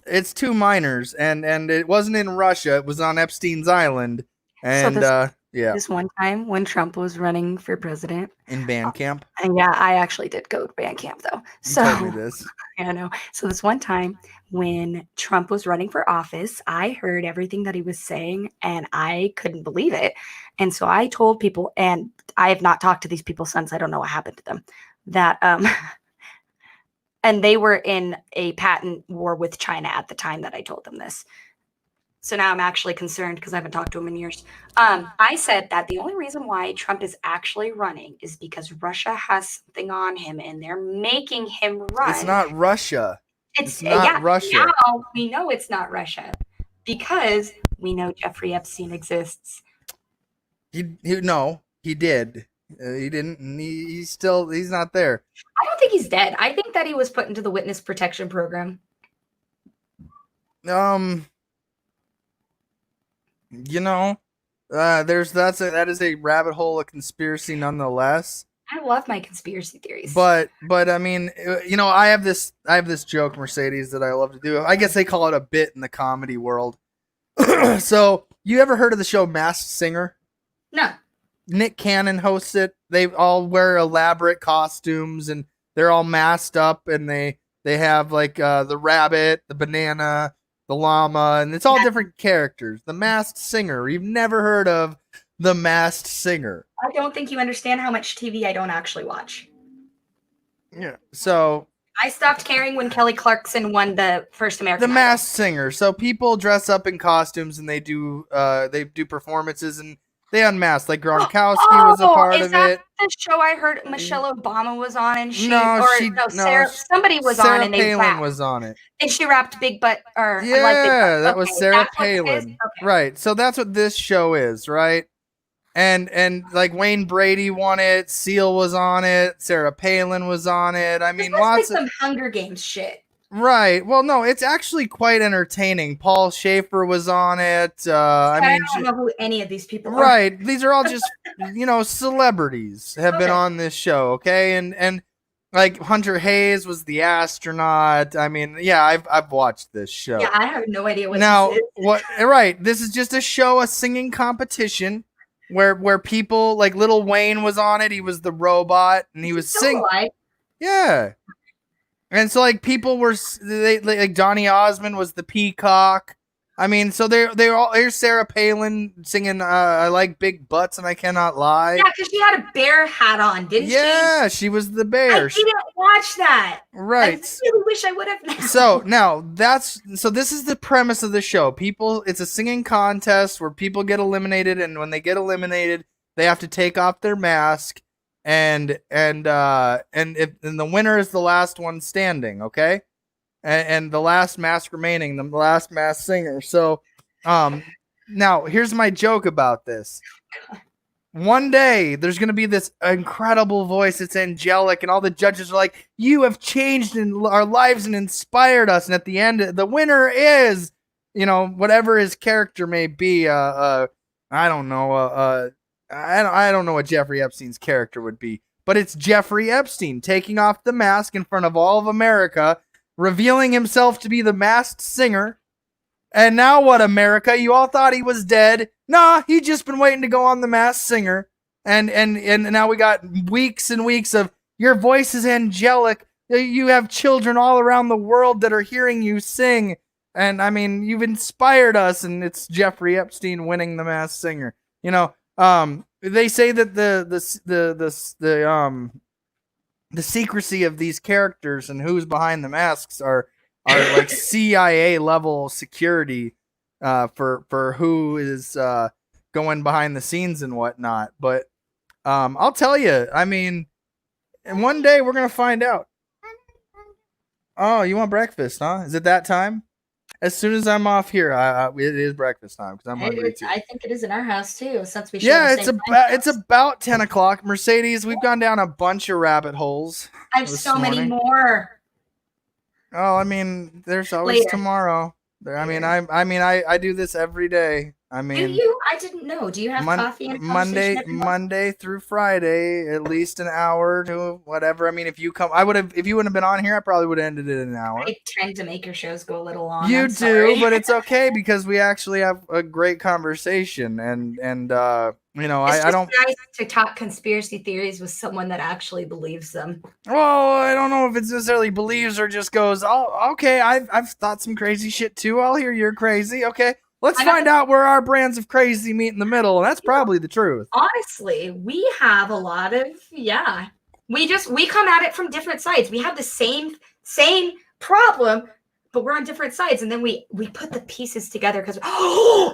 it's two minors. And it wasn't in Russia. It was on Epstein's Island. And yeah. This one time when Trump was running for president. In band camp? And yeah, I actually did go to band camp though. So you told me this. I know. So this one time when Trump was running for office, I heard everything that he was saying and I couldn't believe it. And so I told people, and I have not talked to these people since, I don't know what happened to them, that and they were in a patent war with China at the time that I told them this. So now I'm actually concerned because I haven't talked to him in years. I said that the only reason why Trump is actually running is because Russia has something on him and they're making him run. It's not Russia. It's not Russia. Now we know it's not Russia because we know Jeffrey Epstein exists. No, he did. He didn't. He's not there. I don't think he's dead. I think that he was put into the witness protection program. You know, that is a rabbit hole of conspiracy nonetheless. I love my conspiracy theories. But I mean, you know, I have this joke, Mercedes, that I love to do. I guess they call it a bit in the comedy world. So, you ever heard of the show Masked Singer? No. Nick Cannon hosts it. They all wear elaborate costumes and they're all masked up and they have like the rabbit, the banana, the llama, and it's all different characters. The Masked Singer. You've never heard of The Masked Singer. I don't think you understand how much TV I don't actually watch. Yeah. So I stopped caring when Kelly Clarkson won the first American The Idol. Masked Singer. So people dress up in costumes and they do performances and they unmask. Like Gronkowski was a part of it. The show I heard Michelle Obama was on and somebody was Sarah on and they Palin rapped. was on it. And she rapped Big Butt or Yeah, I like Big Butt. that was Sarah Palin. Okay. Right. So that's what this show is, right? And like Wayne Brady won it, Seal was on it, Sarah Palin was on it. I mean, lots of some Hunger Games shit. Right. Well, no, it's actually quite entertaining. Paul Schaefer was on it. I don't know who any of these people are. Right. These are all just, celebrities have been on this show. Okay. And like Hunter Hayes was the astronaut. I mean, yeah, I've watched this show. Yeah, I have no idea what this is. Right. This is just a show, a singing competition where people like Lil Wayne was on it. He was the robot and he was singing. Yeah. And so, like, people were like Donny Osmond was the peacock. I mean, so they all. Here's Sarah Palin singing "I Like Big Butts and I Cannot Lie." Yeah, because she had a bear hat on, didn't she? Yeah, she was the bear. I didn't watch that. Right. I really wish I would have. So this is the premise of the show. It's a singing contest where people get eliminated, and when they get eliminated, they have to take off their mask. And the winner is the last one standing, okay? And the last mask remaining, the last masked singer. So, now here's my joke about this. One day there's gonna be this incredible voice. It's angelic, and all the judges are like, "You have changed in our lives and inspired us." And at the end, the winner is, whatever his character may be. I don't know. I don't know what Jeffrey Epstein's character would be, but it's Jeffrey Epstein taking off the mask in front of all of America, revealing himself to be the Masked Singer. And now what, America? You all thought he was dead. Nah, he just been waiting to go on the Masked Singer. And now we got weeks and weeks of your voice is angelic. You have children all around the world that are hearing you sing. And I mean, you've inspired us, and it's Jeffrey Epstein winning the Masked Singer. They say that the secrecy of these characters and who's behind the masks are like CIA level security for who is going behind the scenes and whatnot. But I'll tell you, I mean, and one day we're gonna find out. Oh, you want breakfast, huh? Is it that time? As soon as I'm off here, it is breakfast time because I'm hungry too. I think it is in our house too, since we share the same it's about 10 o'clock. Mercedes, we've gone down a bunch of rabbit holes. I have so many more. Oh, I mean, there's always tomorrow. I do this every day. I mean, do you? I didn't know. Do you have coffee and Monday through Friday, at least an hour to whatever. I mean, if you wouldn't have been on here, I probably would have ended it in an hour. I tend to make your shows go a little long. You do, but it's okay because we actually have a great conversation, and I don't. It's nice to talk conspiracy theories with someone that actually believes them. Well, I don't know if it's necessarily believes or just goes, oh, okay, I've thought some crazy shit too. I'll hear you're crazy. Okay. Let's find out where our brands of crazy meet in the middle, and that's probably the truth. Honestly, we have a lot of we come at it from different sides. We have the same problem, but we're on different sides, and then we put the pieces together because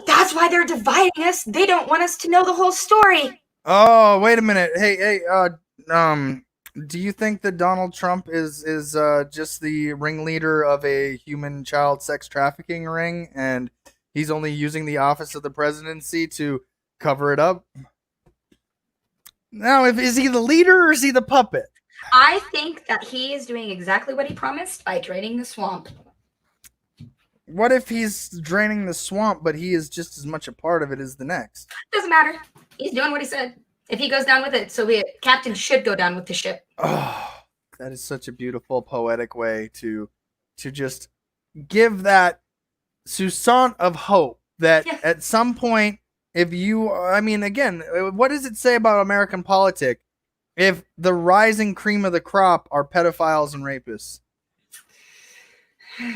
that's why they're dividing us. They don't want us to know the whole story. Oh, wait a minute. Hey, do you think that Donald Trump is just the ringleader of a human child sex trafficking ring, and he's only using the office of the presidency to cover it up? Now, is he the leader or is he the puppet? I think that he is doing exactly what he promised by draining the swamp. What if he's draining the swamp, but he is just as much a part of it as the next? Doesn't matter. He's doing what he said. If he goes down with it, so captain should go down with the ship. Oh, that is such a beautiful, poetic way to just give that sousson of hope that at some point, again, what does it say about American politics if the rising cream of the crop are pedophiles and rapists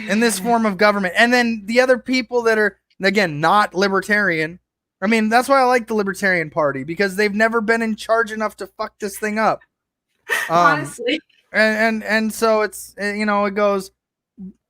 in this form of government, and then the other people that are, again, not libertarian? I mean, that's why I like the Libertarian Party, because they've never been in charge enough to fuck this thing up. Honestly. And so it's, it goes,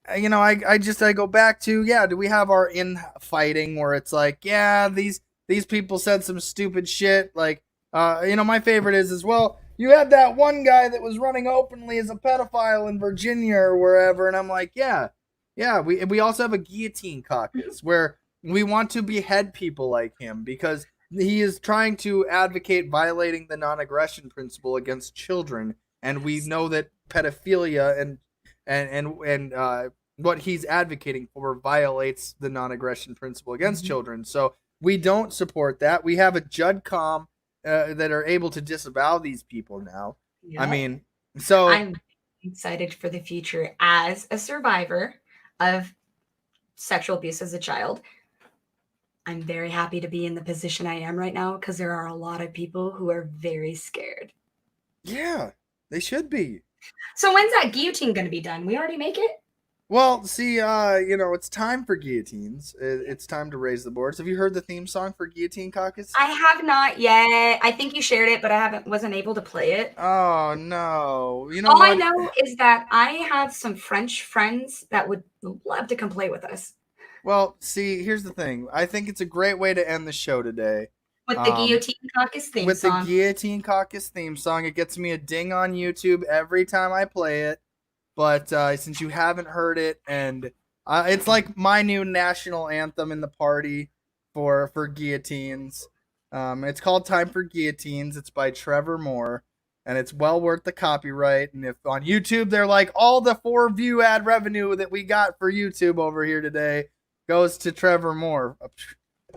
I go back to, do we have our infighting where it's like, these people said some stupid shit. Like, my favorite is well, you had that one guy that was running openly as a pedophile in Virginia or wherever. And I'm like, we also have a guillotine caucus where we want to behead people like him because he is trying to advocate violating the non-aggression principle against children. And we know that pedophilia and what he's advocating for violates the non-aggression principle against children. So we don't support that. We have a JudCom that are able to disavow these people now. Yeah. I mean, so I'm excited for the future as a survivor of sexual abuse as a child. I'm very happy to be in the position I am right now because there are a lot of people who are very scared. Yeah, they should be. So when's that guillotine going to be done? We already make it? Well, see, it's time for guillotines. It's time to raise the boards. Have you heard the theme song for Guillotine Caucus? I have not yet. I think you shared it, but I wasn't able to play it. Oh, no. All I know is that I have some French friends that would love to come play with us. Well, see, here's the thing. I think it's a great way to end the show today. With the Guillotine Caucus theme song. With the Guillotine Caucus theme song. It gets me a ding on YouTube every time I play it. But since you haven't heard it, and it's like my new national anthem in the party for guillotines. It's called Time for Guillotines. It's by Trevor Moore, and it's well worth the copyright. And if on YouTube they're like, all the 4 view ad revenue that we got for YouTube over here today goes to Trevor Moore.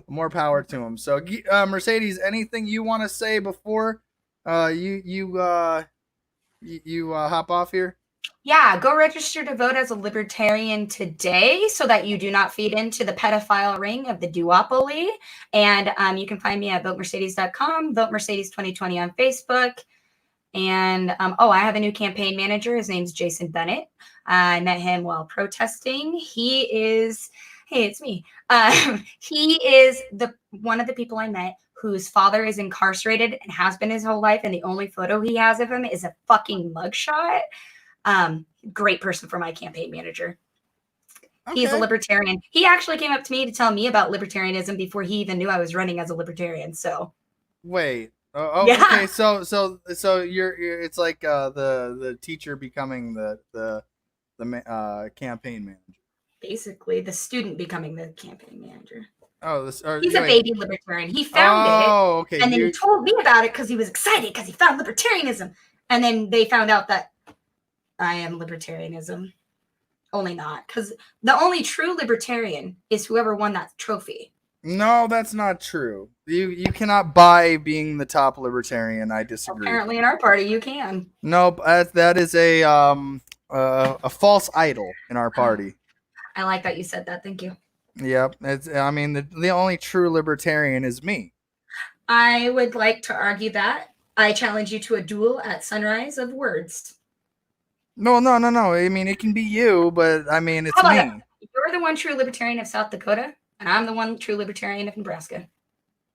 More power to him. So Mercedes, anything you want to say before you hop off here? Yeah, go register to vote as a libertarian today so that you do not feed into the pedophile ring of the duopoly. And you can find me at votemercedes.com, Vote Mercedes 2020 on Facebook. And I have a new campaign manager. His name's Jason Bennett. I met him while protesting. He is, hey, it's me. He is one of the people I met whose father is incarcerated and has been his whole life. And the only photo he has of him is a fucking mugshot. Great person for my campaign manager. Okay. He's a libertarian. He actually came up to me to tell me about libertarianism before he even knew I was running as a libertarian. So wait. Yeah. Okay. So you're it's like the teacher becoming the campaign manager. Basically, the student becoming the campaign manager. Oh, he's a baby libertarian. He found it. Okay. And then he told me about it because he was excited because he found libertarianism. And then they found out that I am libertarianism. Only not, because the only true libertarian is whoever won that trophy. No, that's not true. You cannot buy being the top libertarian. I disagree. Apparently, in our party, you can. No, that is a false idol in our party. I like that you said that. Thank you. Yep. The only true libertarian is me. I would like to argue that. I challenge you to a duel at sunrise of words. No. I mean, it can be you, but I mean, it's me. You're the one true libertarian of South Dakota, and I'm the one true libertarian of Nebraska.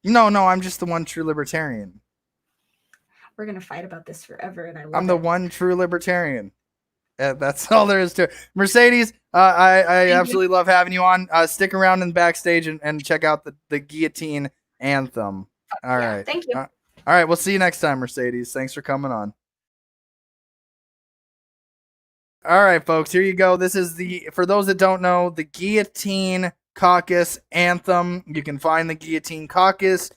No, I'm just the one true libertarian. We're going to fight about this forever, and I'm the one true libertarian. That's all there is to it. Mercedes, I absolutely love having you on. Stick around in the backstage and check out the guillotine anthem. All right. Thank you. All right. We'll see you next time, Mercedes. Thanks for coming on. All right, folks, here you go. This is for those that don't know, the Guillotine Caucus anthem. You can find the Guillotine Caucus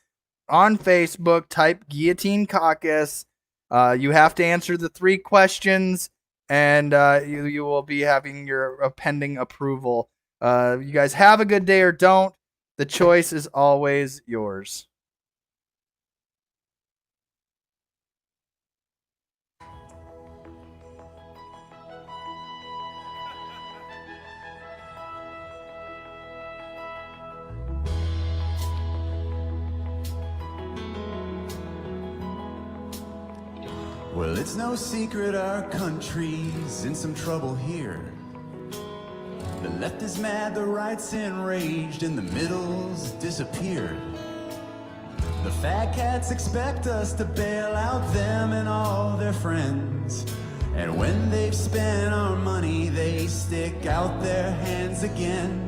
on Facebook. Type Guillotine Caucus. You have to answer the 3 questions, and you will be having your pending approval. You guys have a good day or don't. The choice is always yours. Well, it's no secret our country's in some trouble here. The left is mad, the right's enraged, and the middle's disappeared. The fat cats expect us to bail out them and all their friends. And when they've spent our money, they stick out their hands again.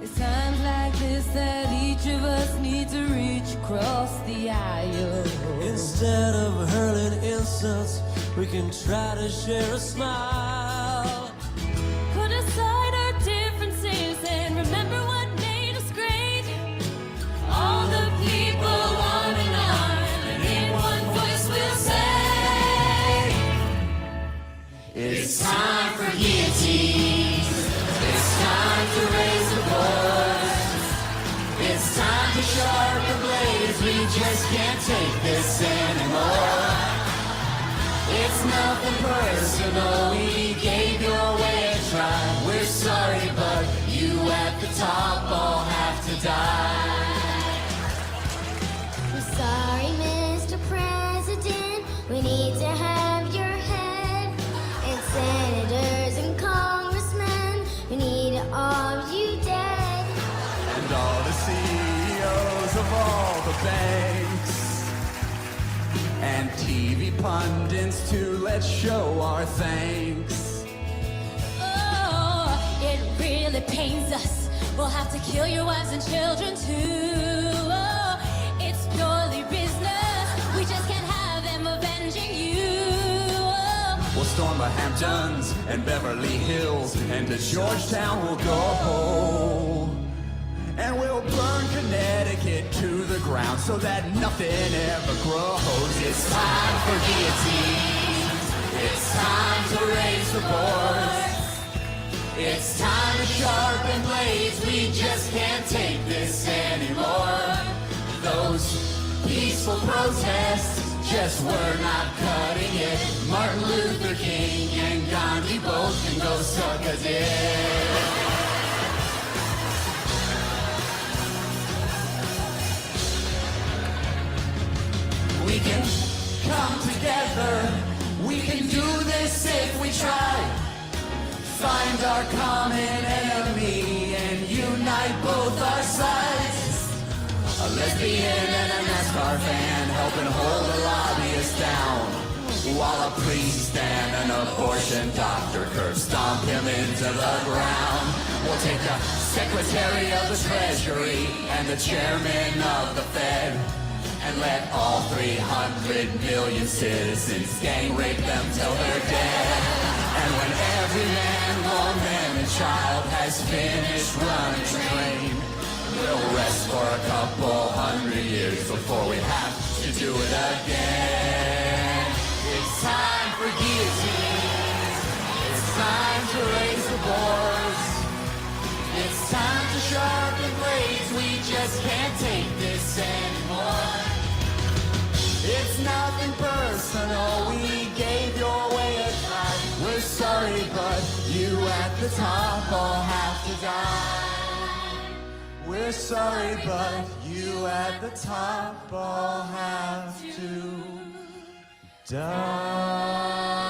It's times like this that each of us needs to reach across the aisle. Instead of hurling insults, we can try to share a smile. Put aside our differences and remember what made us great. All the people arm in arm, and in one voice we'll say, it's time for guillotines. It's time to raise the boards. It's time to sharpen blades. We just can't take this anymore. It's nothing personal. We gave your way a try. We're sorry, but you at the top all have to die. We're sorry, Mr. President. We need to have your head. And senators and congressmen, we need all of you dead. And all the CEOs of all the banks and TV pundits too, let's show our thanks. oh, it really pains us. We'll have to kill your wives and children too. Oh, it's purely business. We just can't have them avenging you. Oh. We'll storm the Hamptons and Beverly Hills, and to Georgetown we'll go. And we'll burn Connecticut to the ground so that nothing ever grows. It's time for guillotines. It's time to raise the boards. It's time to sharpen blades. We just can't take this anymore. Those peaceful protests just were not cutting it. Martin Luther King and Gandhi both can go suck a dick. We can come together our common enemy and unite both our sides. A lesbian and a NASCAR fan helping hold a lobbyist down, while a priest and an abortion doctor curb stomp him into the ground. We'll take the Secretary of the Treasury and the Chairman of the Fed and let all 300 million citizens gang rape them till they're dead. And when every man, woman, and child has finished running train, we'll rest for a couple hundred years before we have to do it again. It's time for guillotines. It's time to raise the boards. It's time to sharpen blades. We just can't take this anymore. It's nothing personal. We gave your way a try. We're sorry, but you at the top all have to die. We're sorry, but you at the top all have to die.